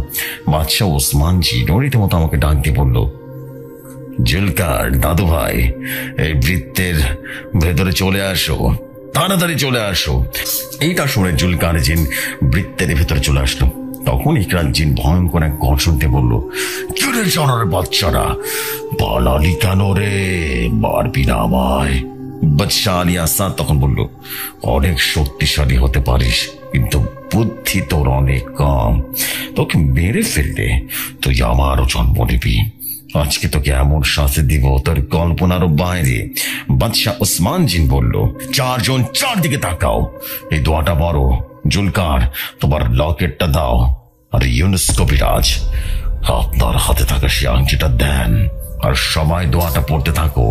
বাদশাহ ওসমান জিন রীতিমতো আমাকে ডাক দিয়ে বলল, জুলকার দাদু ভাই, এই বৃত্তের ভেতরে চলে আসো, তাড়াতাড়ি চলে আসো। এইটা শুনে জুলকার জিন বৃত্তের ভেতরে চলে আসলো। তখন ইকরাল জিন ভয়ঙ্কর এক গর্জন দিয়ে বলল, কিরে জানার বাচ্চারা, পালালি কেন রে, মারবি না আমায়? বাদশাহ আলী আসাদ তখন বলল, অনেক শক্তিশালী হতে পারিস, কিন্তু বুদ্ধি তোর অনেক কম। তোকে মেরে ফেললে তুই আমারও জন্ম নিবি। আজকে তোকে এমন শাস্তি দিব তোর কল্পনারও বাইরে। বাদশাহ ওসমান জিন বলল, চারজন চারদিকে তাকাও, এই দোয়াটা বড়। জুলকার, তোমার লকেটটা দাও, আর ইউনুস কবিরাজ, আপনার হাতে থাকা সে আংটিটা দেন, আর সবাই দোয়াটা পড়তে থাকো।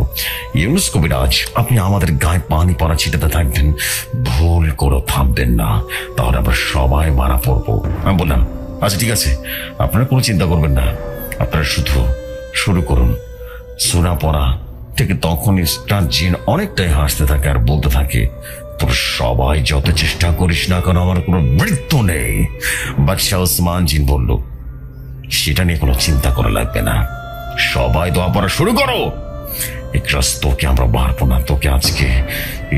ইউনুস কবিরাজ, আপনি আমাদের গায়ে পানি পড়া ছিটাতে থাকবেন, ভুল করে থামবেন না, তাহলে আমরা সবাই মারা পড়বো। আমি বললাম, আচ্ছা ঠিক আছে, আপনারা কোনো চিন্তা করবেন না, আপনারা শুধু শুরু করুন। সূরা পড়া ঠিক তখনই স্টার জিন অনেকটাই হাসতে থাকে আর বলতে থাকে, তোর সবাই যত চেষ্টা করিস না কেন আমার কোনো বৃত্ত নেই। বাদশাহ ওসমান জিন বলল, সেটা নিয়ে কোনো চিন্তা করা লাগবে না, সবাই দোয়া পড়া শুরু করো। ইকরাস, তোকে আমরা মারবো না, তোকে আজকে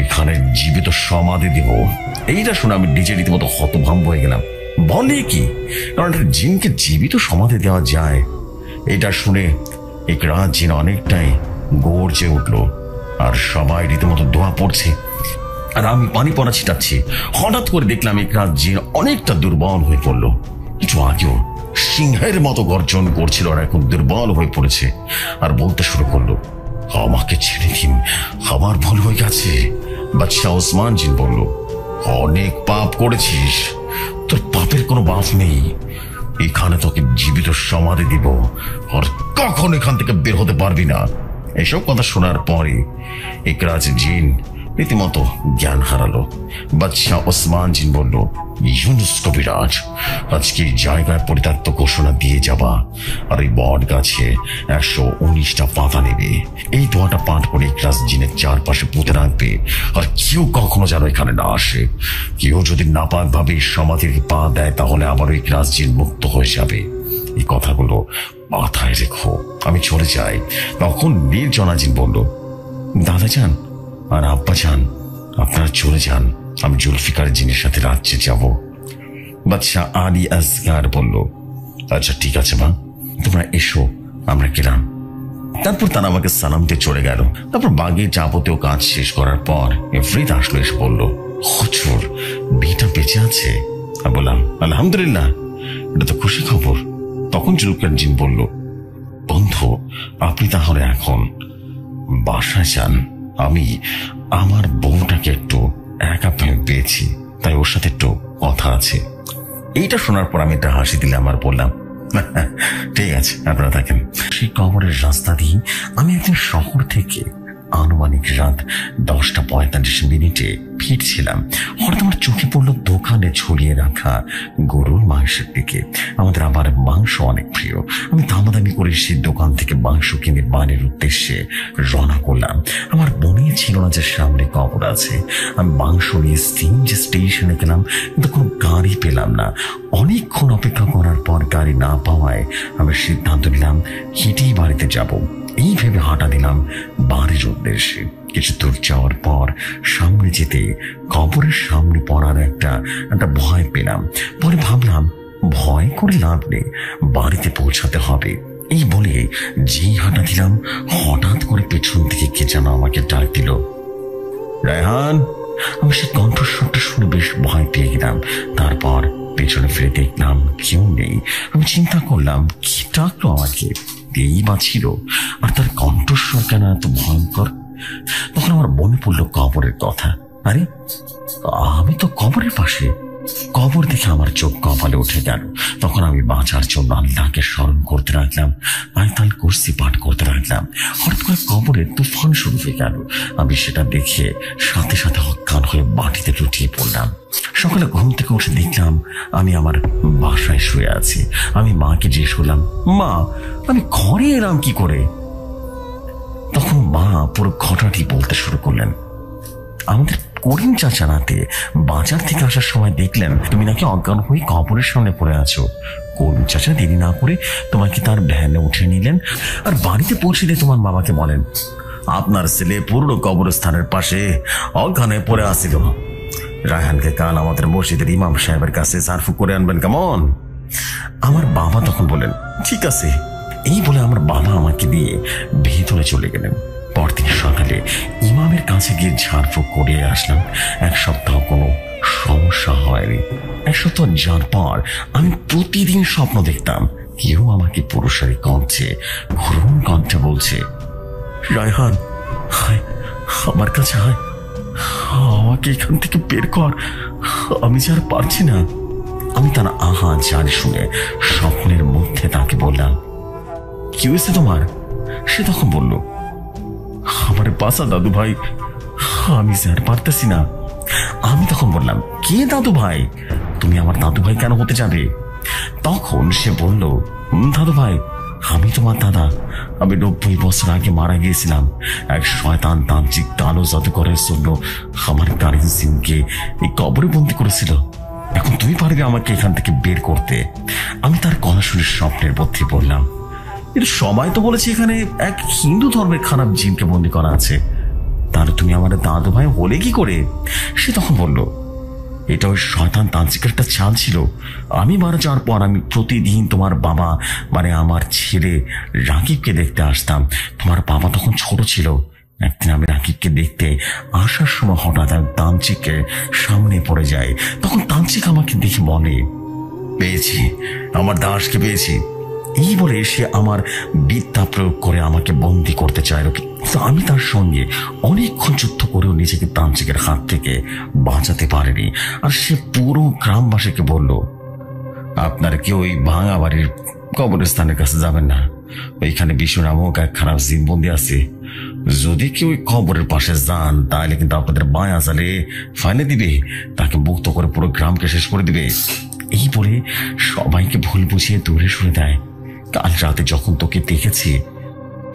এখানে জীবিত সমাধি দিব। এইটা শুনে আমি নিজে রীতিমতো হতভম্ব হয়ে গেলাম। বলে কি, কারণ জিনকে জীবিত সমাধি দেওয়া যায়? এটা শুনে ইকরাজ জিন অনেকটাই গর্জে উঠলো, আর সবাই রীতিমতো দোয়া পড়ছে, আর আমি পানি পড়া ছিটাচ্ছি। হঠাৎ করে দেখলাম ইকরাজ জিন অনেকটা দুর্বল হয়ে পড়লো। একটু আগেও সিংহের মতো গর্জন করছিল, আর এখন দুর্বল হয়ে পড়েছে, আর বলতে শুরু করলো, আমাকে ছেড়ে দিন, আমার ভুল হয়ে গেছে। বাদশাহ ওসমান জিন বলল, অনেক পাপ করেছিস, তোর পাপের কোনো বাপ নেই, এখানে তোকে জীবিত সমাধি দিব, আর কখন এখান থেকে বের হতে পারবি না। এসব কথা শোনার পরে ইকরাজ জিন রীতিমতো জ্ঞান হারালো। বাদশাহ ওসমান জিন বলল, ইউনুস কবিরাজ, আজকে জায়গায় পরিত্যক্ত ঘোষণা দিয়ে যাবা, আর এই বট গাছে 119টা পাতা নেবে। এই দোয়াটা পাঠ করে ইকরাজ জিনের চারপাশে পুঁতে রাখবে, আর কেউ কখনো যেন এখানে না আসে। কেউ যদি নাপাক ভাবে সমাধির পা দেয়, তাহলে আবারও ইকরাজ জিন মুক্ত হয়ে যাবে। এই কথাগুলো মাথায় রেখো, আমি চলে যাই। তখন নির্জনা জিন বলল, দাদা যান আর আব্বা যান, আপনারা চলে যান, আমি জুলফিকার জিনের সাথে রাজ্যে যাব। বাদশাহ আলী আসগার বলল, আচ্ছা ঠিক আছে মা, তোমরা এসো, আমরা গেলাম। তারপর তারা আমাকে সালাম দিয়ে চলে গেল। তারপর বাগের যাবতীয় কাজ শেষ করার পর ইফরিত আসলো, এসে বলল, হুজুর, মেয়েটা বেঁচে আছে। আমি বললাম, আলহামদুলিল্লাহ, এটা তো খুশি খবর। তখন জুলফিকার জিন বলল, বন্ধু, আপনি তাহলে এখন বাসায় যান, আমি আমার বউটাকে একটু একা পেয়েছি, তাই ওর সাথে একটু কথা আছে। এইটা শোনার পর আমি একটা হাসি দিলাম আর বললাম, ঠিক আছে, আপনারা থাকেন। সেই কবরের রাস্তা দিয়ে আমি একদিন শহর থেকে আনুমানিক রাত 10:45 ফিরছিলাম। হঠাৎ আমার চোখে পড়লো দোকানে ঝুলিয়ে রাখা গরুর মাংসের দিকে। আমাদের আবার মাংস অনেক প্রিয়। আমি দামাদামি করে সেই দোকান থেকে মাংস কিনে বাড়ির উদ্দেশ্যে রওনা করলাম। আমার মনে ছিল না যে সামনে কবর আছে। আমি মাংস নিয়ে যে স্টেশনে গেলাম, কিন্তু কোনো গাড়ি পেলাম না। অনেকক্ষণ অপেক্ষা করার পর গাড়ি না পাওয়ায় আমি সিদ্ধান্ত নিলাম হেঁটেই বাড়িতে যাব। এই ভেবে হাঁটা দিলাম বাড়ির উদ্দেশ্যে। কিছু দূর যাওয়ার পর সামনে যেতে কবরের সামনে পড়ার একটা ভয় পেলাম। পরে ভাবলাম, ভয় করে লাভ নেই, বাড়িতে পৌঁছাতে হবে। এই বলে যেই হাঁটা দিলাম, হঠাৎ করে পেছন থেকে কে যেন আমাকে ডাক দিল, রায়হান। আমি সেই কণ্ঠস্বরটা শুনে বেশ ভয় পেয়ে গেলাম। তারপর পেছনে ফিরে দেখলাম কেউ নেই। আমি চিন্তা করলাম, কি ডাকলো আমাকে? এই বা ছিল, আর তার কণ্ঠস্বর কেন এত ভয়ঙ্কর? তখন আমার মনে পড়লো কবরের কথা। আরে আমি তো কবরের পাশে। কবর দেখে আমার চোখ কপালে উঠে গেল। তখন আমি বাঁচার জন্য আল্লাহকে স্মরণ করতে লাগলাম, আয়াতুল কুরসি পাঠ করতে লাগলাম। হঠাৎ করে কবরের তুফান শুরু হয়ে গেল। আমি সেটা দেখে সাথে সাথে অজ্ঞান হয়ে মাটিতে লুটিয়ে পড়লাম। সকালে ঘুম থেকে উঠে দেখলাম আমি আমার বাসায় শুয়ে আছি। আমি মাকে জিজ্ঞেস করলাম, মা আমি ঘরে এলাম কি করে? তখন মা পুরো ঘটনাটি বলতে শুরু করলেন। আমাদের করিম চাচা রাতে বাজার থেকে আসার সময় দেখলেন তুমি নাকি অজ্ঞান হয়ে কবরের সামনে পড়ে আছো। করিম চাচা দেরি না করে তোমাকে তার ভ্যানে উঠে নিলেন আর বাড়িতে পৌঁছে দিয়ে তোমার বাবাকে বলেন, আপনার ছেলে পুরনো কবরস্থানের পাশে অজ্ঞানে পড়ে আসছিল। রায়হানকে কাল আমাদের মসজিদের ইমাম সাহেবের কাছে সারফু করে আনবেন কেমন? আমার বাবা তখন বলেন, ঠিক আছে। এই বলে আমার বাবা আমাকে দিয়ে ভেতরে চলে গেলেন। পরদিন সকালে ইমামের কাছে গিয়ে ঝাড়ফুঁক করে আসলাম। এক সপ্তাহ কোনো সমস্যা হয়নি। এক সপ্তাহ যাওয়ার পর আমি প্রতিদিন স্বপ্ন দেখতাম কেউ আমাকে পুরুষারি কণ্ঠে ঘুরুন কণ্ঠে বলছে, রায়হান হায় আমার কাছে হায়, আমাকে এখান থেকে বের কর, আমি যে আর পারছি না। আমি তার আহা জানি শুনে স্বপ্নের মধ্যে তাকে বললাম, কি হয়েছে তোমার? সে তখন বলল, আমার বাসা দাদু ভাই, আমি যে আর পারতেছি না। আমি তখন বললাম, কে দাদু ভাই? তুমি আমার দাদু ভাই কেন হতে যাবে? তখন সে বলল, দাদু ভাই আমি তোমার দাদা। আমি 90 বছর আগে মারা গিয়েছিলাম। এক শয়তান তান্ত্রিক কালো জাদুকরের জন্য আমার কারিন সিংকে এই কবরে বন্দি করেছিল। এখন তুমি পারবে আমাকে এখান থেকে বের করতে? আমি তার কথা শুনে স্বপ্নের মধ্যে বললাম, এর সবাই তো বলেছে এখানে এক হিন্দু ধর্মের খারাপ জিনকে বন্দি করা আছে, তাহলে তুমি আমার দাদু ভাই হলে কি করে? সে তখন বলল, এটা ওই শয়তান তান্ত্রিকের একটা চাল ছিল। আমি মারা যাওয়ার পর আমি প্রতিদিন তোমার বাবা মানে আমার ছেলে রাকিবকে দেখতে আসতাম। তোমার বাবা তখন ছোট ছিল। একদিন আমি রাকিবকে দেখতে আসার সময় হঠাৎ আমি তান্ত্রিকের সামনে পড়ে যাই। তখন তান্ত্রিক আমাকে দেখে বলে, পেয়েছি, আমার দাসকে পেয়েছি। এই বলে সে আমার বিদ্যা প্রয়োগ করে আমাকে বন্দি করতে চাইল। তো আমি তার সঙ্গে অনেকক্ষণ যুদ্ধ করেও নিজেকে তান্ত্রিকের হাত থেকে বাঁচাতে পারেনি। আর সে পুরো গ্রামবাসীকে বলল, আপনার কেউ ওই ভাঙা বাড়ির কবরস্থানের কাছে যাবেন না, ওইখানে বিষ্ণু নামক এক খারাপ জিন বন্দি আছে। যদি কেউ ওই কবরের পাশে যান তাহলে কিন্তু আপনাদের বায়া জালে ফাইলে দিবে, তাকে মুক্ত করে পুরো গ্রামকে শেষ করে দিবে। এই বলে সবাইকে ভুল বুঝিয়ে দূরে সরে দেয়। কাল রাতে যখন তোকে দেখেছি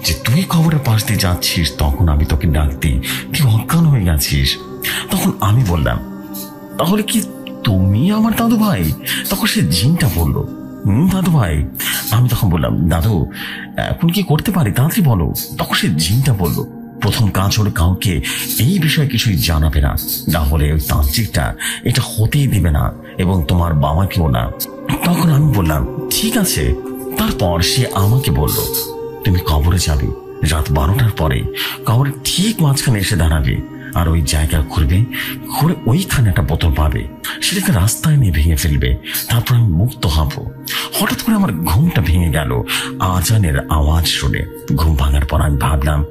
যে তুই কবরের পাশ দিয়ে যাচ্ছিস, তখন আমি তোকে ডাক দিই, তুই অজ্ঞান হয়ে গেছিস। তখন আমি বললাম, তাহলে কি তুমি আমার দাদু ভাই? তখন সে জিনটা বলল, দাদু ভাই। আমি তখন বললাম, দাদু এখন কি করতে পারি তাড়াতাড়ি বলো। তখন সে জিনটা বলল, প্রথম কাজ হলো কাউকে এই বিষয়ে কিছুই জানাবে না, না হলে ওই তান্ত্রিকটা এটা হতেই দিবে না এবং তোমার বাবাকেও না। তখন আমি বললাম, ঠিক আছে। তারপর সে আমাকে বলল, তুমি কবরে যাবে, রাত 12টার পরে কবরের ঠিক মাঝখানে এসে দাঁড়াবে আর ওই জায়গা ঘুরবে, ঘুরে ওইখানে একটা বোতল পাবে, সেটাকে রাস্তায় নিয়ে ভেঙে ফেলবে, তারপর আমি মুক্ত হব। হঠাৎ করে আমার ঘুমটা ভেঙে গেল আজানের আওয়াজ শুনে। ঘুম ভাঙার পর আমি ভাবলাম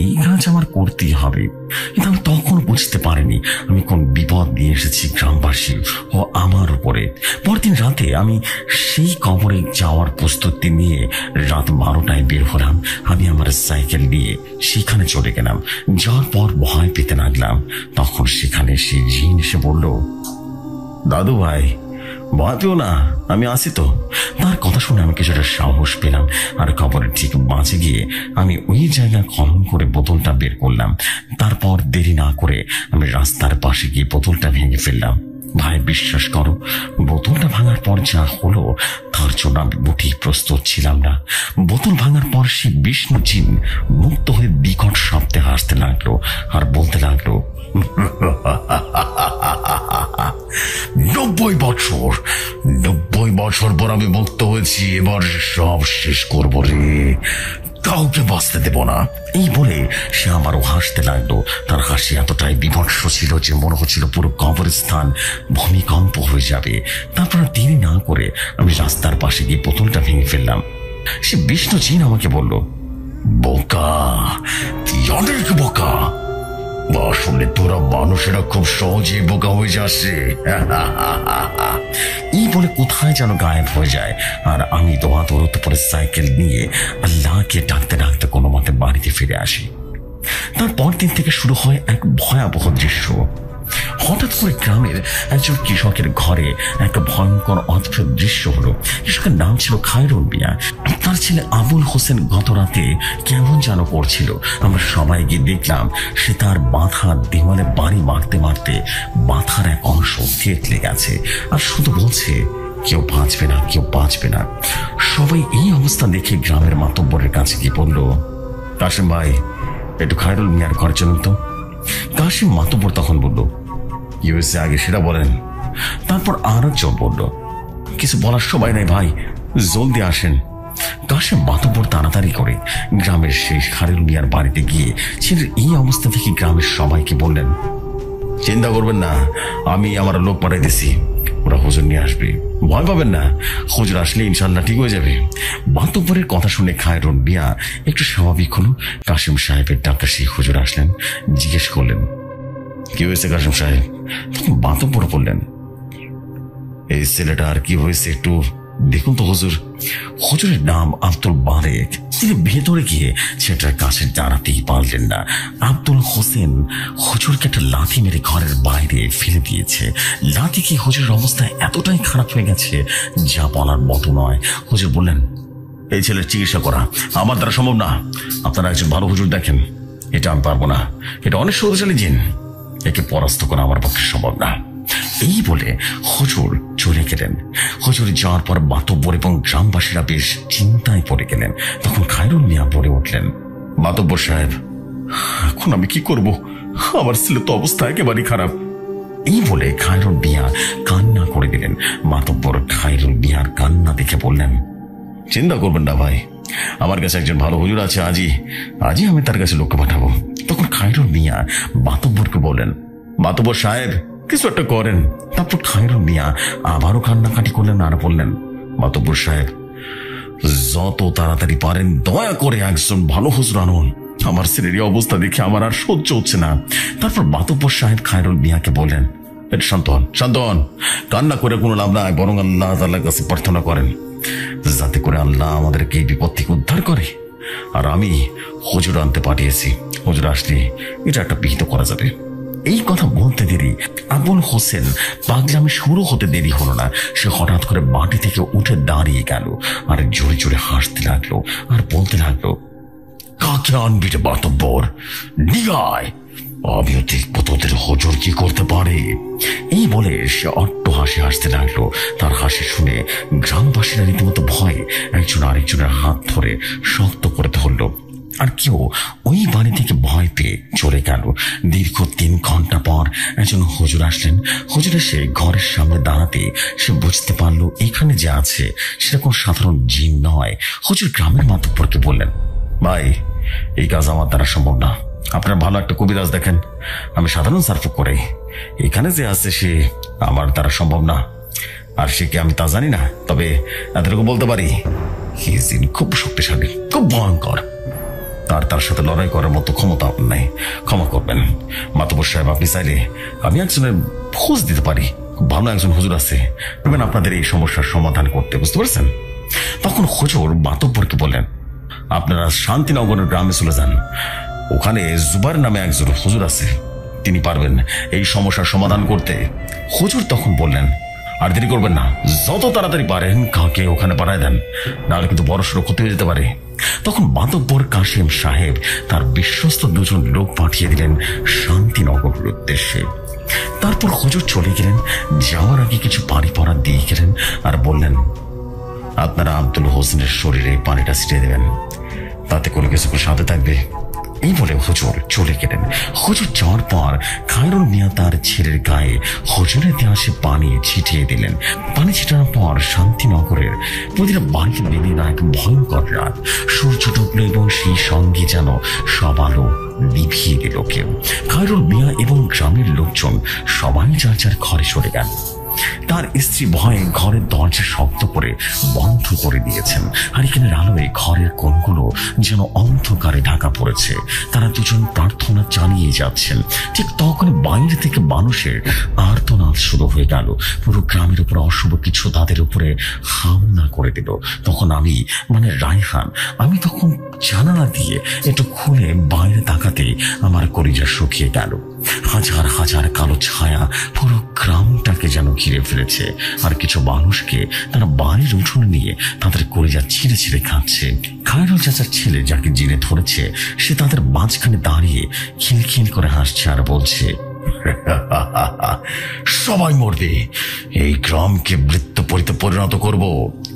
এই কাজ আমার করতেই হবে, কিন্তু আমি তখন বুঝতে পারিনি আমি কোন বিপদ নিয়ে এসেছি গ্রামবাসী ও আমার উপরে। পরদিন রাতে আমি সেই কবরে যাওয়ার প্রস্তুতি নিয়ে রাত 12টায় বের হলাম। আমি আমার সাইকেল নিয়ে সেখানে চলে গেলাম। যাওয়ার পর ভয় পেতে লাগলাম। তখন সেখানে সেই জিন এসে বলল, দাদু ভাই ভয় পেও না, আমি আছি তো। তার কথা শুনে আমি কিছুটা সাহস পেলাম আর কবরের ঠিক বাঁচে গিয়ে আমি ওই জায়গা খনন করে বোতলটা বের করলাম। তারপর দেরি না করে আমি রাস্তার পাশে গিয়ে বোতলটা ভেঙে ফেললাম। ভাই বিশ্বাস করো, বোতলটা ভাঙার পর যা হলো তার জন্য আমি মোটেই প্রস্তুত ছিলাম না। বোতল ভাঙার পর সে বিষ্ণু জিন মুক্ত হয়ে বিকট শব্দে হাসতে লাগলো আর বলতে লাগলো, 90 বছর পর আমি মুক্ত হয়েছি, এবার সব শেষ করবো রে, কাউকে বাঁচতে দেব না। এই বলে সে আমারও হাসতে লাগলো। তার হাসি এতটাই বিভৎস ছিল যে মনে হচ্ছিল পুরো কবরস্থান ভূমিকম্প হয়ে যাবে। তারপর দেরি না করে আমি রাস্তার পাশে গিয়ে বোতলটা ভেঙে ফেললাম। সে বিষ্ণু জিন আমাকে বলল, বোকা, তুই অনেক বোকা। আসলে তোরা মানুষেরা খুব সহজে বোকা হয়ে যাচ্ছে। এই বলে কোথায় যেন গায়েব হয়ে যায়। আর আমি দৌড়াতে পরে সাইকেল নিয়ে আল্লাহকে ডাকতে ডাকতে কোনো মতে বাড়িতে ফিরে আসি। তারপর দিন থেকে শুরু হয় এক ভয়াবহ দৃশ্য। হঠাৎ করে গ্রামের একজন কৃষকের ঘরে একটা ভয়ঙ্কর অদ্ভুত দৃশ্য হলো। কৃষকের নাম ছিল খায়রুল মিয়া। তার ছেলে আবুল হোসেন গত রাতে কেমন যেন করছিল। আমরা সবাই গিয়ে দেখলাম সে তার বাঁধা দেওয়ালে বাড়ি মারতে মারতে বাঁধার এক অংশ থেতলে গেছে আর শুধু বলছে, কেউ বাঁচবে না, কেউ বাঁচবে না। সবাই এই অবস্থা দেখে গ্রামের মাতব্বরের কাছে গিয়ে বলল, কাশিম ভাই, একটু খায়রুল মিয়ার ঘরে চলুন তো। কাশিম মাতব্বর তখন বলল, কি হয়েছে আগে সেটা বলেন। তারপর আরো জন বলল, কিছু বলার সময় নাই ভাই, জলদি আসেন। কাশিম মাতব্বর তাড়াতাড়ি করে গ্রামের সেই খায়রুল মিয়ার বাড়িতে গিয়ে ছেলের এই অবস্থা থেকে গ্রামের সবাইকে বললেন, চিন্তা করবেন না, আমি আমার লোক পাঠাইতেছি, ওরা হুজুর নিয়ে আসবে, ভয় পাবেন না, হুজুর আসলে ইনশাল্লাহ ঠিক হয়ে যাবে। মাতব্বরের কথা শুনে খায়রুল মিয়া একটু স্বাভাবিক হলো। কাশিম সাহেবের ডাকা সেই হুজুর আসলেন, জিজ্ঞেস করলেন, কি হয়েছে কাশিম সাহেব? তখন মাতব্বর বললেন, এই ছেলেটা আর কি হয়েছে একটু দেখুন তো হুজুর। হুজুরের নাম আব্দুল বারেক। তিনি ভেতরে গিয়ে ছেলেটার কাছে দাঁড়াতেই পারলেন না। আব্দুল হোসেন হুজুরকে একটা লাথি মেরে ঘরের বাইরে ফেলে দিয়েছে। লাথি খেয়ে হুজুরের অবস্থা এতটাই খারাপ হয়ে গেছে যা বলার মতো নয়। হুজুর বললেন, এই ছেলের চিকিৎসা করা আমার দ্বারা সম্ভব না, আপনারা একজন ভালো হুজুর দেখেন। এটা আমি পারবো না, এটা অনেক শক্তিশালী জিন, একে পরাস্ত করা আমার পক্ষে সম্ভব না। এই বলে হুজুর চলে গেলেন। হুজুর যাওয়ার পর মাতব্বর এবং গ্রামবাসীরা বেশ চিন্তায় পড়ে গেলেন। তখন খায়রুল মিয়া বলে উঠলেন, মাতব্বর সাহেব, এখন আমি কি করব? আমার ছেলে তো অবস্থা একেবারেই খারাপ। এই বলে খায়রুল মিয়া কান্না করে দিলেন। মাতব্বর খায়রুল মিয়ার কান্না দেখে বললেন, চিন্তা করবেন না ভাই, আমার কাছে একজন ভালো হুজুর আছে, আজই আমি তার কাছে লোককে পাঠাবো। তখন খায়রুল মিয়া মাতব্বরকে বললেন, মাতব্বর সাহেব কিছু একটা করেন। তারপর খায়রুল মিয়া আবারও কান্নাকাটি করলেন আর বললেন, মাতব্বর সাহেব যত তাড়াতাড়ি পারেন দয়া করে একজন ভালো হুজুর আনুন, আমার ছেলের অবস্থা দেখে আমার আর সহ্য হচ্ছে না। তারপর মাতব্বর সাহেব খায়রুল মিয়াকে বললেন, শান্ত হন, শান্ত হন, কান্না করে কোনো লাভ নাই, বরং আল্লাহ তাআলার কাছে প্রার্থনা করেন যাতে করে আল্লাহ আমাদেরকে এই বিপদ থেকে উদ্ধার করে। আর আমি হুজুর আনতে পাঠিয়েছি, হুজুর আসলে এটা একটা বিহিত করা যাবে। এই কথা বলতে দেরি আবুল হোসেন পাগলামি শুরু হতে দেরি হলো না। সে হঠাৎ করে মাটি থেকে উঠে দাঁড়িয়ে গেল আর জোরে জোরে হাসতে লাগলো আর বলতে লাগলো, কাকে আনবি রে মাতব্বর, নিয়ে আয়, আমিও দেখবো তোদের হুজুর কি করতে পারে। এই বলে সে অট্ট হাসি হাসতে লাগলো। তার হাসি শুনে গ্রামবাসীরা রীতিমতো ভয়ে একজন আরেকজনের হাত ধরে শক্ত করে ধরলো। আর কেউ ওই বাড়ি থেকে ভয় পেয়ে চলে গেল। দীর্ঘ 3 ঘন্টা পর একজন হুজুর আসলেন। হুজুর এসে ঘরের সামনে দাঁড়াতে সে বুঝতে পারলো এখানে যে আছে সেটা কোনো সাধারণ জিন নয়। হুজুর গ্রামের মাতব্বরকে বললেন, ভাই এই কাজ আমার দ্বারা সম্ভব না, আপনার ভালো একটা কবিরাজ দেখেন, আমি সাধারণ সার্ফ করে এখানে যে আছে সে আমার দ্বারা সম্ভব না। আর সে কি আমি তা জানি না, তবে এতটুকু বলতে পারি এই জিন খুব শক্তিশালী, খুব ভয়ঙ্কর, তার সাথে লড়াই করার মতো ক্ষমতা আপনার নাই, ক্ষমা করবেন। মাতব্বর সাহেব আপনি চাইলে আমি একজনের খোঁজ দিতে পারি, খুব ভালো একজন হুজুর আছে, আপনাদের এই সমস্যার সমাধান করতে, বুঝতে পারছেন? তখন হুজুর মাতব্বরকে বললেন, আপনারা শান্তিনগরের গ্রামে চলে যান, ওখানে জুবাইর নামে একজন হুজুর আছে, তিনি পারবেন এই সমস্যার সমাধান করতে। হুজুর তখন বললেন, আর দেরি করবেন না, যত তাড়াতাড়ি পারেন কাউকে ওখানে পাঠায় দেন, নাহলে কিন্তু বড়সড় ক্ষতি হয়ে যেতে পারে। তখন মাতব্বর কাশিম সাহেব তার বিশ্বস্ত 2 জন লোক পাঠিয়ে দিলেন শান্তিনগরের উদ্দেশ্যে। তারপর হুজুর চলে গেলেন। যাওয়ার আগে কিছু পানি পড়া দিয়ে গেলেন আর বললেন, আপনারা আব্দুল হোসেনের শরীরে পানিটা ছিটিয়ে দেবেন, তাতে কোনো কিছু সাথে থাকবে। এই বলে হুজুর চলে গেলেন। হুজুর যাওয়ার পর খায়রুল মিয়া তার ছেলের গায়ে হুজুরের দেওয়া সে পানি ছিটিয়ে দিলেন। পানি ছিটানোর পর শান্তিনগরের প্রতিটা বাড়িতে নেমে না এক ভয়ঙ্কর রাত। সূর্য ডুবল এবং সেই সঙ্গে যেন সব আলো নিভিয়ে দিল কেউ। খায়রুল মিয়া এবং গ্রামের লোকজন সবাই যার যার ঘরে চলে গেল। তার স্ত্রী ভয়ে ঘরের দরজা শক্ত করে বন্ধ করে দিয়েছেন। আর এখানে আলোয় ঘরের কোণগুলো যেন অন্ধকারে ঢাকা পড়েছে। তারা দুজন প্রার্থনা চালিয়ে যাচ্ছেন। ঠিক তখন বাইরে থেকে মানুষের আর্তনাদ শুরু হয়ে গেল। পুরো গ্রামের উপর অশুভ কিছু তাদের উপরে হামলা করে দিল। তখন আমি রায়হান, আমি তখন জানালা দিয়ে একটু খুলে বাইরে তাকাতে আমার কলিজা শুকিয়ে গেল। হাজার হাজার কালো ছায়া পুরো গ্রামটাকে যেন ঘিরে ফেলেছে। আর কিছু মানুষকে তারা বাড়ির উঠোনে নিয়ে তাদের কলিজা ছিঁড়ে ছিঁড়ে খাচ্ছে। খায়রুল চাচার ছেলে যাকে জিনে ধরেছে, সে তাদের মাঝখানে দাঁড়িয়ে খিলখিল করে হাসছে আর বলছে, সবাই মরবে, এই গ্রামকে বৃত্তপরিতে পরিণত করব।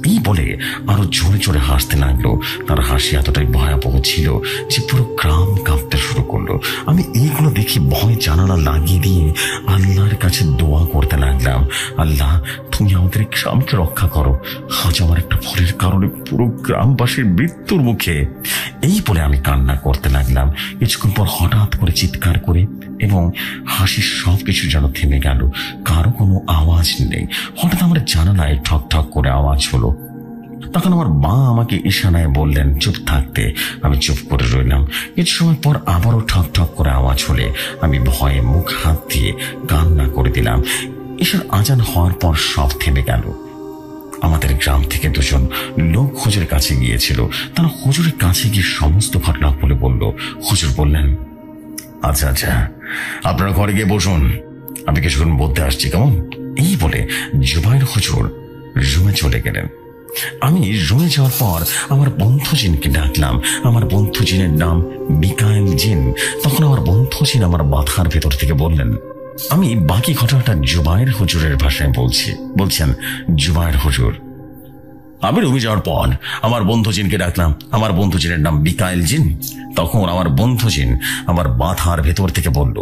এই বলে আরো জোরে জোরে হাসতে লাগলো। তার হাসি এতটাই ভয়াবহ ছিল যে পুরো গ্রাম কাঁপতে শুরু করলো। আমি এইগুলো দেখে ভয় জানালা লাগিয়ে দিয়ে আল্লাহর কাছে দোয়া করতে লাগলাম, আল্লাহ তুমি আমাদের গ্রামকে রক্ষা করো, আজ আমার একটা ভুলের কারণে পুরো গ্রামবাসীর মৃত্যুর মুখে। এই বলে আমি কান্না করতে লাগলাম। কিছুক্ষণ পর হঠাৎ করে চিৎকার করে এবং হাসির সবকিছু যেন থেমে গেল। কারো কোনো আওয়াজ নেই। হঠাৎ আমার জানালায় ঠক ঠক করে আওয়াজ হলো। তখন আমার মা আমাকে ইশারায় বললেন চুপ থাকতে। আমি চুপ করে রইলাম। কিছু সময় পর আবারও ঠক ঠক করে আওয়াজ হলে আমি ভয়ে মুখ হাত দিয়ে কান্না করে দিলাম। ঈশার আজান হওয়ার পর সব থেমে গেল। আমাদের গ্রাম থেকে দুজন লোক হুজুরের কাছে গিয়েছিল। তারা হুজুরের কাছে গিয়ে সমস্ত ঘটনা বলে বলল। হুজুর বললেন, আচ্ছা আচ্ছা, আপনারা ঘরে গিয়ে বসুন, আমি কিছুক্ষণ বলতে আসছি, কেমন? এই বলে জুবাইর হুজুর রুমে চলে গেলেন। আমি রুমে যাওয়ার পর আমার বন্ধু জিনকে ডাকলাম। আমার বন্ধু জিনের নাম মিকাইল জিন। তখন আমার বন্ধু জিন আমার মাথার ভেতর থেকে বললেন, আমি বাকি ঘটনাটা জুবাইর হুজুরের ভাষায় বলছেন, জুবাইর হুজুর, আমি রুমে যাওয়ার পর আমার বন্ধু জিনকে ডাকলাম। আমার বন্ধু জিনের নাম মিকাইল জিন। তখন আমার বন্ধু জিন আমার মাথার ভেতর থেকে বলল,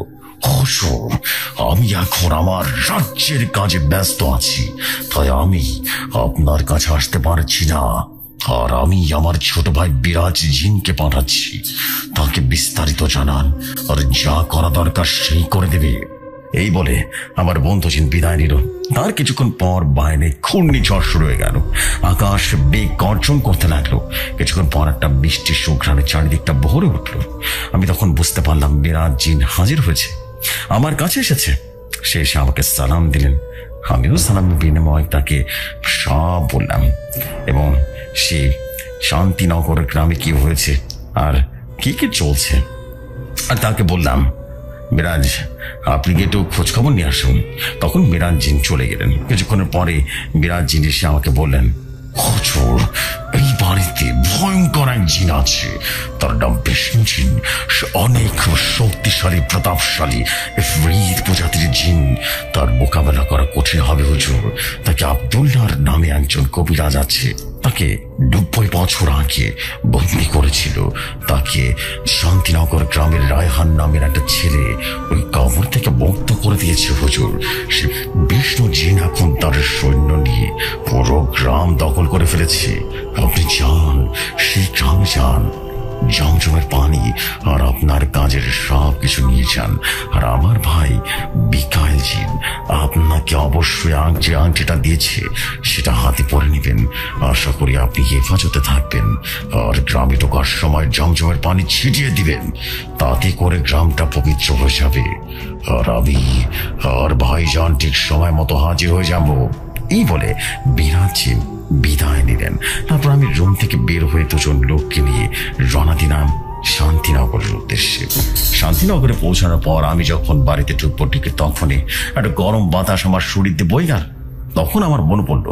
হুজুর, আমি এখন আমার রাজ্যের কাজে ব্যস্ত আছি, তাই আমি আপনার কাছে আসতে পারছি না। আর আমি আমার ছোট ভাই বিরাজ জিনকে পাঠাচ্ছি, তাকে বিস্তারিত জানান, আর যা করা দরকার সেই করে দেবে। এই বলে আমার বন্ধু জিন বিদায় নিল। তার কিছুক্ষণ পর বাইরে ঘূর্ণিঝড় শুরু হয়ে গেল। আকাশ বেগ গর্জন করতে লাগলো। কিছুক্ষণ পর একটা বৃষ্টির সুঘ্রাণে চারিদিকটা ভরে উঠলো। আমি তখন বুঝতে পারলাম বিরাজ জিন হাজির হয়েছে, আমার কাছে এসেছে। সে এসে আমাকে সালাম দিলেন। আমিও সালামের বিনিময় তাকে সব বললাম এবং সে শান্তিনগর গ্রামে কি হয়েছে আর কি কি চলছে আর তাকে বললাম, মিরাজ, আপনি কি একটু খোঁজ খবর নিয়ে আসুন। তখন মিরাজ জিন চলে গেলেন। কিছুক্ষণের পরে মিরাজ জিন এসে আমাকে বললেন, হুজুর, এই বাড়িতে ভয়ঙ্কর এক জিন আছে, তার নাম বিষ্ণু জিন। সে অনেক শক্তিশালী, প্রতাপশালী, ইফরিত প্রজাতির জিন। তার মোকাবেলা করা কঠিন হবে হুজুর। তাকে আব্দুল্লাহর নামে একজন কবিরাজ আছে, তাকে 90 বছর আগে বন্দী করেছিল। তাকে শান্তিনগর গ্রামের রায়হান নামের একটা ছেলে ওই কবর থেকে মুক্ত করে দিয়েছে হুজুর। সে বিষ্ণু জিন এখন তার সৈন্য নিয়ে পুরো গ্রাম দখল করে ফেলেছে। আপনি যান, সেই গ্রামে যান, জমজমের পানি আর আপনার কাজের সব কিছু নিয়ে যান। আর আমার ভাই মিকাইল জিন আপনাকে অবশ্যই যে আংটিটা দিয়েছে সেটা হাতে পরে নেবেন। আশা করি আপনি হেফাজতে থাকবেন। আর গ্রামে ঢোকার সময় জমজমের পানি ছিটিয়ে দিবেন, তাতে করে গ্রামটা পবিত্র হয়ে যাবে। আর আমি আর ভাইজান ঠিক সময় মতো হাজির হয়ে যাব। এই বলে বিরাজ জিন বিদায় নিলেন। তারপর আমি রুম থেকে বের হয়ে দুজন লোককে নিয়ে রওনা দিলাম শান্তিনগরের উদ্দেশ্যে। শান্তিনগরে পৌঁছানোর পর আমি যখন বাড়িতে ঢুকবো, ঠিক তখনই একটা গরম বাতাস আমার শরীরে বয়ে গেল। তখন আমার মনে পড়লো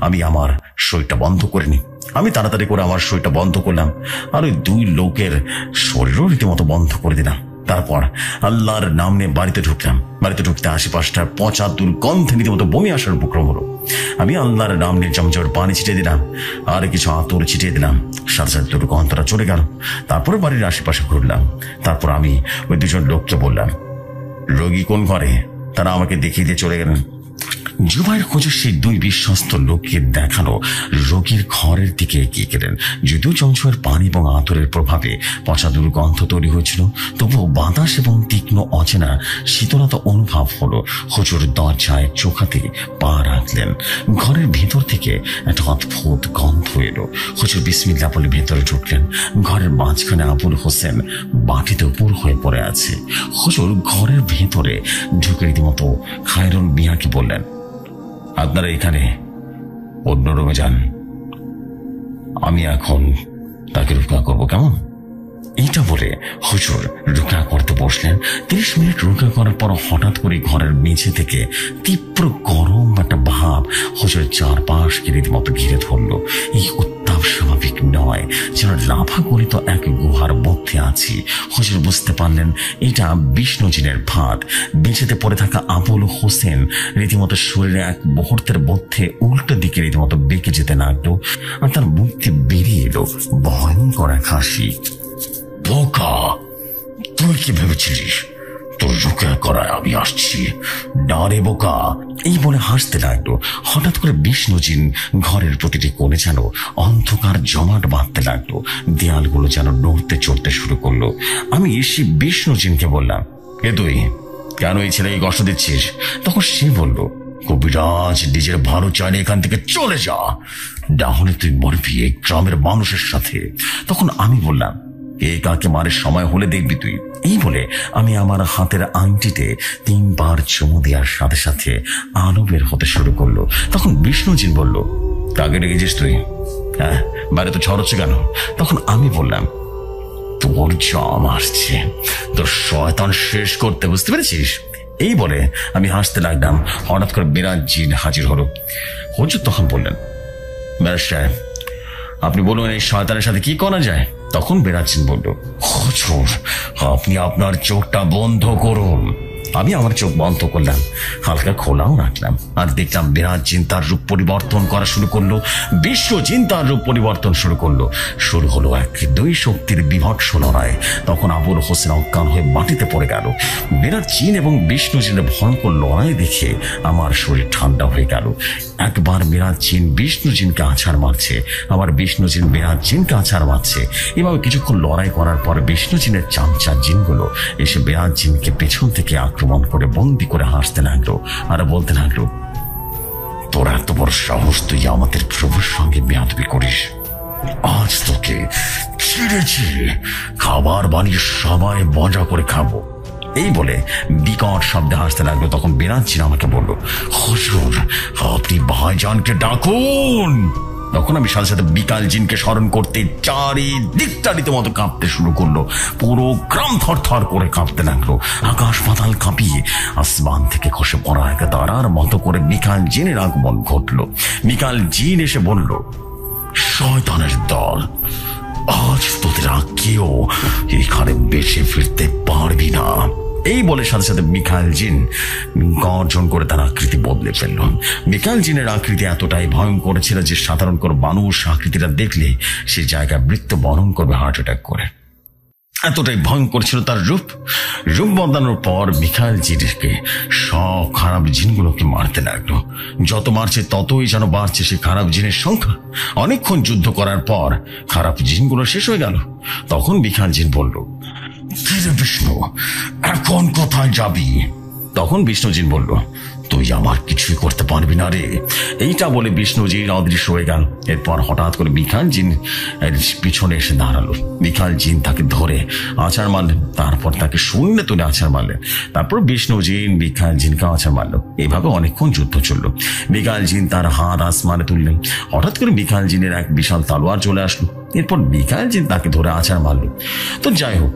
আমি আমার শরীরটা বন্ধ করিনি। আমি তাড়াতাড়ি করে আমার শরীরটা বন্ধ করলাম আর ওই দুই লোকের শরীরও রীতিমতো বন্ধ করে দিলাম। তারপর আল্লাহর নাম নিয়ে বাড়িতে ঢুকলাম। বাড়িতে ঢুকতে আশেপাশটা পচা দুর্গন্ধে রীতিমতো বমি আসার উপক্রম হলো। আমি আল্লাহর নাম নিয়ে জমজমের পানি ছিটিয়ে দিলাম আর কিছু আতর ছিটিয়ে দিলাম। সাথে সাথে দুর্গন্ধটা চলে গেল। তারপরে বাড়ির আশেপাশে ঘুরলাম। তারপর আমি ওই দুজন লোককে বললাম, রোগী কোন ঘরে? তারা আমাকে দেখিয়ে দিয়ে চলে গেলেন। জুবাইর হুজুর সেই দুই বিশ্বস্ত লোককে দেখানো রোগীর ঘরের দিকে এগিয়ে গেলেন। যদিও জংশয়ের পানি এবং আতরের প্রভাবে পচা দুর্গন্ধ তৈরি হয়েছিল, তবুও বাতাস এবং তীক্ষ্ণ অচেনা শীতলতা অনুভব হলো। হুজুর দরজায় চোখাতে পা রাখলেন। ঘরের ভেতর থেকে একটা অদ্ভুত গন্ধ এলো। হুজুর বিসমিল্লাহ বলে ভেতরে ঢুকলেন। ঘরের মাঝখানে আবুল হোসেন বাটিতে উপর হয়ে পড়ে আছে। হুজুর ঘরের ভেতরে ঢুকে রীতিমতো খায়রুল মিয়াকে বললেন, আপনারা এখানে, অন্য রুমে যান, আমি এখন তাকে রুকা করবো, কেমন? এটা বলে হুজুর রুকা করতে বসলেন। 30 মিনিট রুকা করার পর হঠাৎ করে ঘরের মেঝে থেকে তীব্র গরম একটা ভাব হুজুরের চারপাশকে রীতিমতো ঘিরে ধরল। এই উত্তাপ স্বাভাবিক নয়, যেন লাভা গলিত এক গুহার মধ্যে আছি। হুজুর বুঝতে পারলেন এটা বিষ্ণুজিনের ভাত। মেঝেতে পড়ে থাকা আবুল হোসেন রীতিমতো শরীরে এক মুহূর্তের মধ্যে উল্টো দিকে রীতিমতো বেঁকে যেতে লাগলো, আর তার মুখ থেকে বেরিয়ে এলো ভয়ঙ্কর এক হাসি। বোকা, তুই কি ভেবেছিলিস তোর রুকা করায় আমি আসছি? না রে বোকা। এই বলে হাসতে লাগলো। হঠাৎ করে বিষ্ণুজিন ঘরের প্রতিটি কোণে যেন অন্ধকার জমাট বাঁধতে লাগলো। দেয়ালগুলো যেন নড়তে চড়তে শুরু করলো। আমি এসে বিষ্ণুজিনকে বললাম, এ তুই কেন এই ছেলেকে কষ্ট দিচ্ছিস? তখন সে বলল, কবিরাজ নিজের ভালো চাইলে এখান থেকে চলে যা, না হলে তুই মরবি এই গ্রামের মানুষের সাথে। তখন আমি বললাম, এ কাকে মারের সময় হলে দেখবি তুই। এই বলে আমি আমার হাতের আংটিতে 3 বার চুমু দেওয়ার সাথে সাথে আলো বের হতে শুরু করলো। তখন বিষ্ণুজিন বলল, কাকে ডেকেছিস তুই? হ্যাঁ, বাইরে তো ঝড় হচ্ছে কেন? তখন আমি বললাম, তোর জাম আসছে, তোর শয়তান শেষ করতে, বুঝতে পেরেছিস? এই বলে আমি হাসতে লাগলাম। হঠাৎ করে বিরাজ জিন হাজির হলো। হুজুর তখন বললেন, ব্যাস সাহেব, আপনি বলুন এই শয়তানের সাথে কি করা যায়? তখন বিরাজিন বলল, হুজুর আপনি আপনার চোখটা বন্ধ করুন। আমি আমার চোখ বন্ধ করলাম, হালকা খোলাও রাখলাম, আর দেখলাম বিরাজিন তার রূপ পরিবর্তন করা শুরু করলো। বিশ্বজিন তার রূপ পরিবর্তন শুরু করলো। শুরু হলো এক দুই শক্তির বিভৎস লড়াই। তখন আবুল হোসেন অজ্ঞান হয়ে মাটিতে পড়ে গেল। বিরাজিন এবং বিষ্ণুজিনের ভয়ঙ্কর লড়াই দেখে আমার শরীর ঠান্ডা হয়ে গেল। একবার বিরাজিন বিষ্ণুজিনকে আছাড় মারছে, আবার বিষ্ণুজিন বিরাজিনকে আছাড় মারছে। এভাবে কিছুক্ষণ লড়াই করার পর বিষ্ণুজিনের চামচা জিনগুলো এসে বিরাজিনকে পেছন থেকে আক্রমণ করে বন্দি করে হাসতে লাগলো আর বলতে লাগলো, তোর এত বড় সাহস, তুই আমাদের প্রভুর সঙ্গে বেয়াদবি করিস? আজ তোকে ছিঁড়ে ছিঁড়ে খাবার বানিয়ে সবাই মজা করে খাবো। এই বলে বিকট শব্দে হাসতে লাগলো। তখন বিরাজিন আমাকে বলল, হুজুর আপনি ভাইজানকে ডাকুন। তখন আমি সাথে সাথে বিকাল জিনকে স্মরণ করতে চারিদিকটা রীতিমতো কাঁপতে শুরু করলো। পুরো গ্রাম থর থর করে কাঁপতে লাগলো। আকাশ পাতাল কাঁপিয়ে আসমান থেকে খসে পড়া এক তারার মতো করে বিকাল জিনের আগমন ঘটলো। বিকাল জিন এসে বলল, শয়তানের দল, আজ তোদের আর কেউ এখানে বেঁচে ফিরতে পারবি না। এই বলে সাথে সাথে মিখাইল জিন গর্জন করে তার আকৃতি বদলে ফেলল। মিখাইল জিনের আকৃতি এতটাই ভয়ঙ্কর ছিল যে সাধারণ কোনো মানুষ আকৃতিটা দেখলে সে জায়গায় মৃত্যু বরণ করবে হার্ট অ্যাটাক করে। এতটাই ভয়ঙ্কর ছিল তার রূপ। রূপ বদলানোর পর মিখাইল জিনকে সব খারাপ জিনগুলোকে মারতে লাগলো। যত মারছে ততই যেন বাড়ছে সে খারাপ জিনের সংখ্যা। অনেকক্ষণ যুদ্ধ করার পর খারাপ জিনগুলো শেষ হয়ে গেল। তখন মিখাইল জিন বলল, বিষ্ণু এখন কোথায় যাবি? তখন বিষ্ণুজিন বলল, তুই আমার কিছুই করতে পারবি না রে। এইটা বলে বিষ্ণুজিন অদৃশ্য হয়ে গেল। এরপর হঠাৎ করে বিখাল জিন পিছনে এসে দাঁড়ালো। বিখাল জিন তাকে ধরে আছাড় মারলেন, তারপর তাকে শূন্যে তুলে আছাড় মারলেন। তারপর বিষ্ণুজিন বিখাল জিনকে আছাড় মারলো। এভাবে অনেকক্ষণ যুদ্ধ চললো। বিখাল জিন তার হাত আসমানে তুললেন। হঠাৎ করে বিখাল জিনের এক বিশাল তলোয়ার চলে আসলো। এরপর বিখাল জিন তাকে ধরে আছাড় মারলো। তো যাই হোক,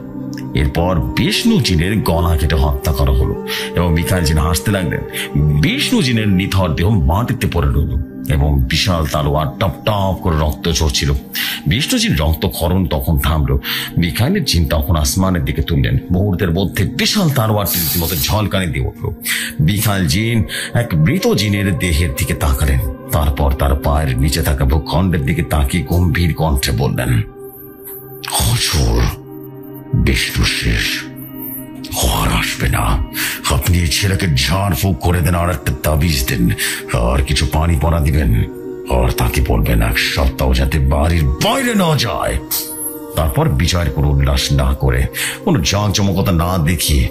এরপর বিষ্ণুজিনের গলা কেটে হত্যা করা হলো এবং মিখাইল জিন হাসতে লাগলেন। বিষ্ণুজিনের নিথর দেহ মাটিতে পড়ে রইল এবং বিশাল তালোয়ার টপ টপ করে রক্ত ঝরছিল। বিষ্ণুজিন রক্তক্ষরণ তখন থামলো। মিখাইলের জিন তখন আসমানের দিকে তুললেন। মুহূর্তের মধ্যে বিশাল তালোয়ারটি রীতিমতো ঝলকানি দিয়ে উঠল। মিখাইল জিন এক মৃত জিনের দেহের দিকে তাকালেন। তারপর তার পায়ের নিচে থাকা ভূখণ্ডের দিকে তাকিয়ে গম্ভীর কণ্ঠে বললেন, হুজুর বিষ্ণু শেষ, আর আসবে না। আপনি এই ছেলেকে ঝাড় ফুঁক করে দেন, আর একটা তাবিজ দেন, আর কিছু পানি পড়া দিবেন, আর তাকে বলবেন 1 সপ্তাহ যাতে বাড়ির বাইরে না যায়। তারপর বিজয়ের কোনো উল্লাস না করে, কোনো জাঁকজমকতা না দেখিয়ে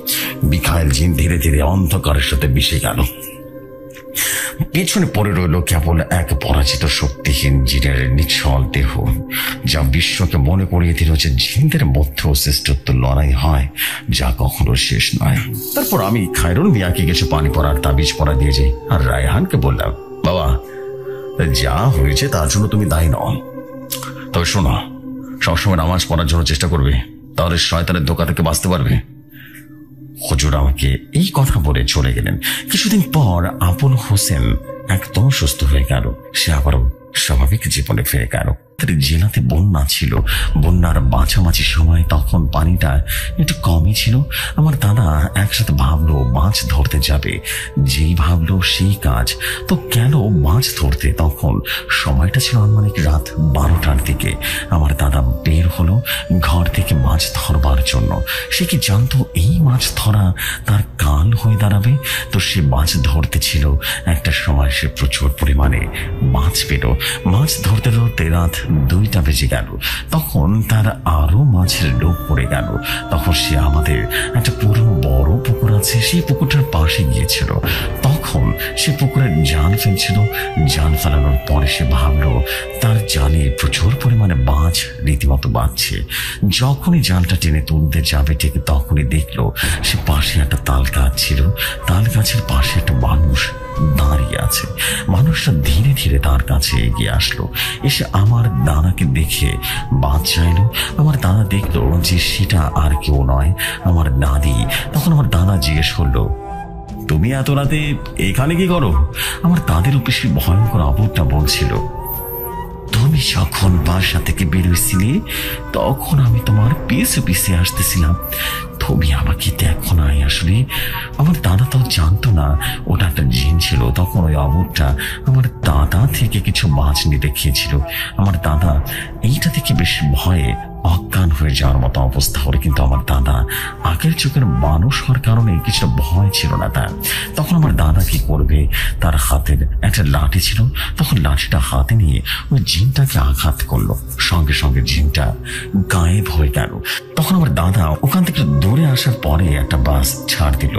মিখাইল জিন ধীরে ধীরে অন্ধকারের সাথে মিশে গেল। পেছনে পড়ে রইল কেবল এক পরাজিত শক্তিহীন জিনের নিচ্ছল দেহ, যা বিশ্বকে মনে করিয়ে দিল যে জিনদের মধ্যেও শ্রেষ্ঠত্ব লড়াই হয়, যা কখনো শেষ নয়। তারপর আমি খায়রুল মিয়াকে কিছু পানি পড়ার তাবিজ পড়া দিয়ে যাই, আর রায়হানকে বললাম, বাবা, যা হয়েছে তার জন্য তুমি দায়ী নও, তবে শোনো, সবসময় নামাজ পড়ার জন্য চেষ্টা করবে, তাহলে শয়তানের ধোঁকা থেকে বাঁচতে পারবে। হুজুর আমাকে এই কথা বলে চলে গেলেন। কিছুদিন পর আবুল হোসেন একদম সুস্থ হয়ে গেল, সে আবারও স্বাভাবিক জীবনে ফিরে গেল। জেলাতে বন্যা ছিল, বন্যার মাঝামাঝি সময় তখন পানিটা একটু কমই ছিল। আমার দাদা একসাথে ভাবলো মাছ ধরতে যাবে, যেই ভাবলো সেই কাজ তো গেল মাছ ধরতে। তখন সময়টা ছিল আনুমানিক রাত 12টার দিকে। আমার দাদা বের হলো ঘর থেকে মাছ ধরবার জন্য। সে কি জানতো এই মাছ ধরা তার কাল হয়ে দাঁড়াবে? তো সে মাছ ধরতে ছিল। একটা সময় সে প্রচুর পরিমাণে মাছ পেল। মাছ ধরতে ধরতে রাত 2টা বেজে গেল। তখন তার আরো মাছের লোভ পড়ে গেল। তখন সে আমাদের একটা পুরনো বড় পুকুর আছে, সেই পুকুরটার পাশে গিয়েছিল। তখন সে পুকুরে জাল ফেলছিল। জাল ফেলানোর পরে সে ভাবলো তার জালে প্রচুর পরিমাণে মাছ রীতিমতো বাঁচছে। যখনই জালটা টেনে তুলতে যাবে ঠিক তখনই দেখলো সে পাশে একটা তাল গাছ ছিল। তাল গাছের পাশে একটা মানুষ দাঁড়িয়ে আছে। মানুষটা ধীরে ধীরে তার কাছে এগিয়ে আসলো, এসে আমার দাদাকে দেখে বাদ চাইলো। আমার দাদা দেখলো যে সেটা আর কেউ নয়, আমার দাদি। তখন আমার দাদা জিজ্ঞেস করলো, তুমি এত রাতে এখানে কি করো? আমার দাদির উপরে ভয়ঙ্কর আবরটা বলছিল, তুমি যখন বাসা থেকে বেরোইছিলে তখন আমি তোমার পিছে পিছে আসতেছিলাম, তুমি আমাকে দেখো নাই। আসলে আমার দাদা তো জানতো না ওটা একটা জিন ছিল। তখন ওই আবরটা আমার দাদা থেকে কিছু মাছ নিতে খেয়েছিল। আমার দাদা এইটা থেকে বেশ ভয়ে অজ্ঞান হয়ে যাওয়ার মতো অবস্থা হলো। কিন্তু আমার দাদা আগের যুগের মানুষ হওয়ার কারণে কিছু ভয় ছিল না তার। তখন আমার দাদা কি করবে, তার হাতের একটা লাঠি ছিল। তখন লাঠিটা হাতে নিয়ে ওই জিনটাকে আঘাত করলো, সঙ্গে সঙ্গে জিনটা গায়েব হয়ে গেল। তখন আমার দাদা ওখান থেকে দূরে আসার পরে একটা বাস ছাড় দিল।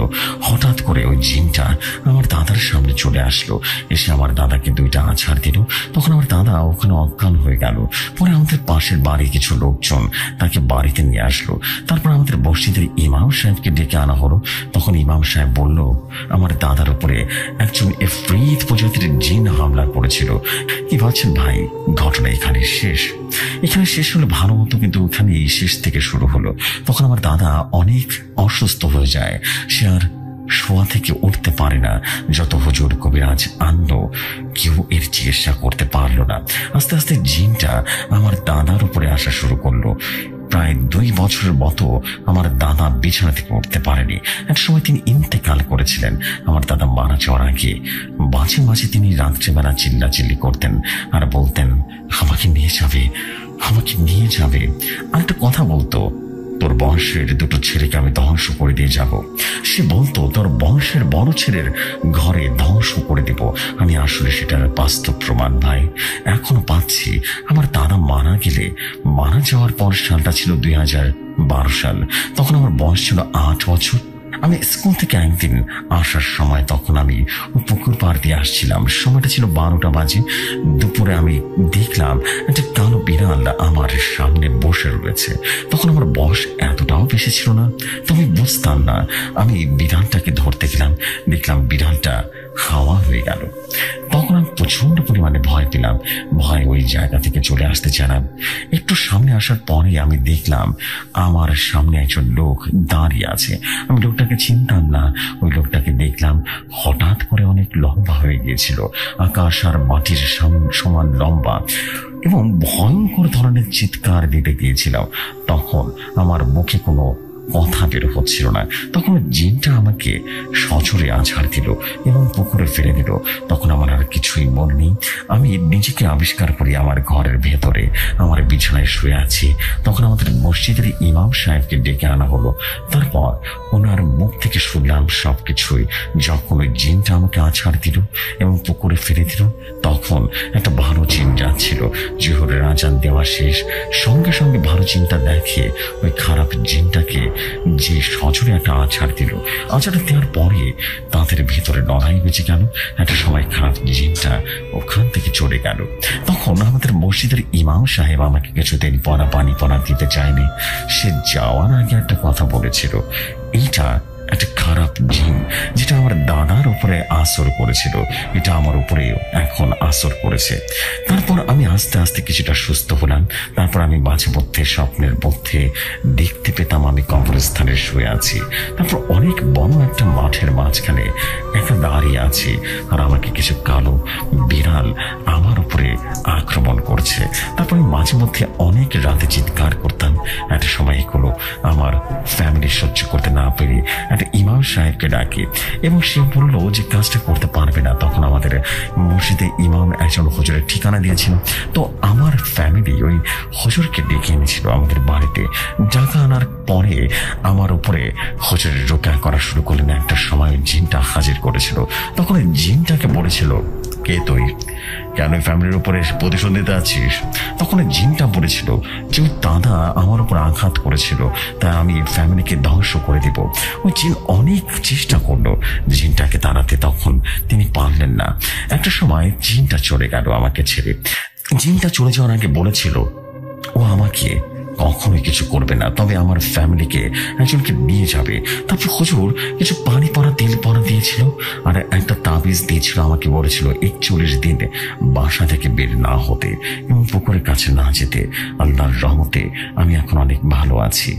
হঠাৎ করে ওই জিনটা আমার দাদার সামনে চলে আসলো, এসে আমার দাদাকে 2টা আছাড় দিল। তখন আমার দাদা ওখানে অজ্ঞান হয়ে গেল। পরে আমাদের পাশের বাড়ি কিছু লোকজন তাকে বাড়িতে নিয়ে আসলো। তারপর আমাদের মসজিদের ইমাম সাহেবকে ডেকে আনা হলো। তখন ইমাম সাহেব বলল, আমার দাদার উপরে একজন ইফরিত প্রজাতির জিন হামলা করেছিল। কি ভাবছেন ভাই, ঘটনা এখানে শেষ? এখানে শেষ হলে ভালো হতো, কিন্তু ওখানে শেষ থেকে শুরু হলো। তখন আমার দাদা অনেক অসুস্থ হয়ে যায়, সে আর শোয়া থেকে উঠতে পারে না। যত হুজুর কবিরাজ আনলো, কেউ এর চিকিৎসা করতে পারলো না। আস্তে আস্তে জিনটা আমার দাদার উপরে আসা শুরু করলো। প্রায় 2 বছরের মতো আমার দাদা বিছানা থেকে উঠতে পারেনি। এক সময় তিনি ইন্তেকাল করেছিলেন। আমার দাদা মারা যাওয়ার আগে মাঝে মাঝে তিনি রাত্রেবেলা চিল্লাচিল্লি করতেন আর বলতেন, আমাকে নিয়ে যাবে, আমাকে নিয়ে যাবে। আর একটা কথা বলতো, তোর বংশের 2টো ছেলেকে আমি ধ্বংস করে দিয়ে যাব। সে বলতো তোর বংশের বড় ছেলের ঘরে ধ্বংস করে দেব। আমি আসলে সেটার বাস্তব প্রমাণ ভাই এখনো পাচ্ছি। আমার দাদা মারা যাওয়ার পর সালটা ছিল 2012 সাল। তখন আমার বয়স ছিল 8 বছর। আমি স্কুল থেকে একদিন আসার সময় তখন আমি পুকুর পাড় দিয়ে আসছিলাম। সময়টা ছিল 12টা বাজে। দুপুরে আমি দেখলাম একটা কালো বিড়াল আমার সামনে বসে রয়েছে। তখন আমার বয়স এতটাও বেশি ছিল না, তো আমি বুঝতাম না। আমি বিড়ালটাকে ধরতে গেলাম, দেখলাম বিড়ালটা হাওয়া হয়ে গেল। তখন আমি প্রচন্ড পরিমাণে ভয় পেলাম। ভয় ওই জায়গা থেকে চলে আসতে চাইলাম। একটু সামনে আসার পরে আমি দেখলাম আমার সামনে একজন লোক দাঁড়িয়ে আছে। আমি লোকটাকে চিনতাম না। ওই লোকটাকে দেখলাম হঠাৎ করে অনেক লম্বা হয়ে গিয়েছিল, আকাশ আর মাটির সমান লম্বা, এবং ভয়ঙ্কর ধরনের চিৎকার দিতে গিয়েছিলাম। তখন আমার মুখে কোনো কথা বের হচ্ছিল না। তখন জিনটা আমাকে সজোরে আছাড় দিল এবং পুকুরে ফেলে দিল। তখন আমার আর কিছু কিছুই মনে নেই। আমি নিজেকে আবিষ্কার করি আমার ঘরের ভেতরে আমার বিছানায় শুয়ে আছি। তখন আমাদের মসজিদের ইমাম সাহেবকে ডেকে আনা হলো। তারপর ওনার মুখ থেকে শুনলাম সবকিছুই। যখন ওই জিনটা আমাকে আছাড় দিল এবং পুকুরে ফেলে দিল, তখন একটা ভালো জিন যাচ্ছিল। জোহরের আজান দেওয়া শেষ, সঙ্গে সঙ্গে ভালো জিনটা দেখে ওই খারাপ জিনটাকে যে সজোরে একটা আছাড় দিল। আছাড় দেওয়ার পরে তাদের ভেতরে লড়াই বেঁচে গেল। একটা সময় খারাপ জিনটা ওখান থেকে চলে গেল। তখন আমাদের মসজিদের ইমাম সাহেব আমাকে কিছুদিন পানি দিতে চায়নি। সে যাওয়ার আগে একটা কথা বলেছিল, এইটা একটা খারাপ জিন যেটা আমার দাদার উপরে আসর করেছিল, এটা আমার উপরে এখন আসর করেছে। তারপর আমি আস্তে আস্তে কিছুটা সুস্থ হলাম। তারপর আমি মাঝে মধ্যে স্বপ্নের মধ্যে দেখতে পেতাম আমি কবরস্থানে শুয়ে আছি। তারপর অনেক বড় একটা মাঠের মাঝখানে একটা দাঁড়িয়ে আছি, আর আমাকে কিছু কালো বিড়াল আমার উপরে আক্রমণ করছে। তারপর আমি মাঝে মধ্যে অনেক রাতে চিৎকার করতাম। একটা সময় হলো আমার ফ্যামিলি সহ্য করতে না পেরে একটা ইমাম সাহেবকে ডাকে এবং সে বললো যে কাজটা করতে পারবে না। তখন আমাদের মসজিদে ইমাম একজন হুজুরের ঠিকানা দিয়েছিল। তো আমার ফ্যামিলি ওই হুজুরকে ডেকে এনেছিল আমাদের বাড়িতে। ডাকা আনার পরে আমার উপরে হুজুরের রোকা করা শুরু করলেন। একটা সময় জিনটা হাজির করেছিল। তখন ওই জিনটাকে বলেছিল, কে তুই, কেন ফ্যামিলির উপরে প্রতিশোধ নিতে আছিস? তখন জিনটা বলেছিল যে ওই দাদা আমার উপর আঘাত করেছিল, তাই আমি ফ্যামিলিকে ধ্বংস করে দিব। ওই জিন অনেক চেষ্টা করলো জিনটাকে তাড়াতে, তখন তিনি পারলেন না। একটা সময় জিনটা চলে গেল আমাকে ছেড়ে। জিনটা চলে যাওয়ার আগে বলেছিল ও আমাকে কখনোই কিছু করবে না, তবে আমার ফ্যামিলিকে একজনকে নিয়ে যাবে। তারপর হুজুর কিছু তেল পরা দিয়েছিল আর একটা তাবিজ দিয়েছিল। আমাকে বলেছিল 41 দিন বাসা থেকে বের না হতে এবং পুকুরের কাছে না যেতে। আল্লাহর রহমতে আমি এখন অনেক ভালো আছি।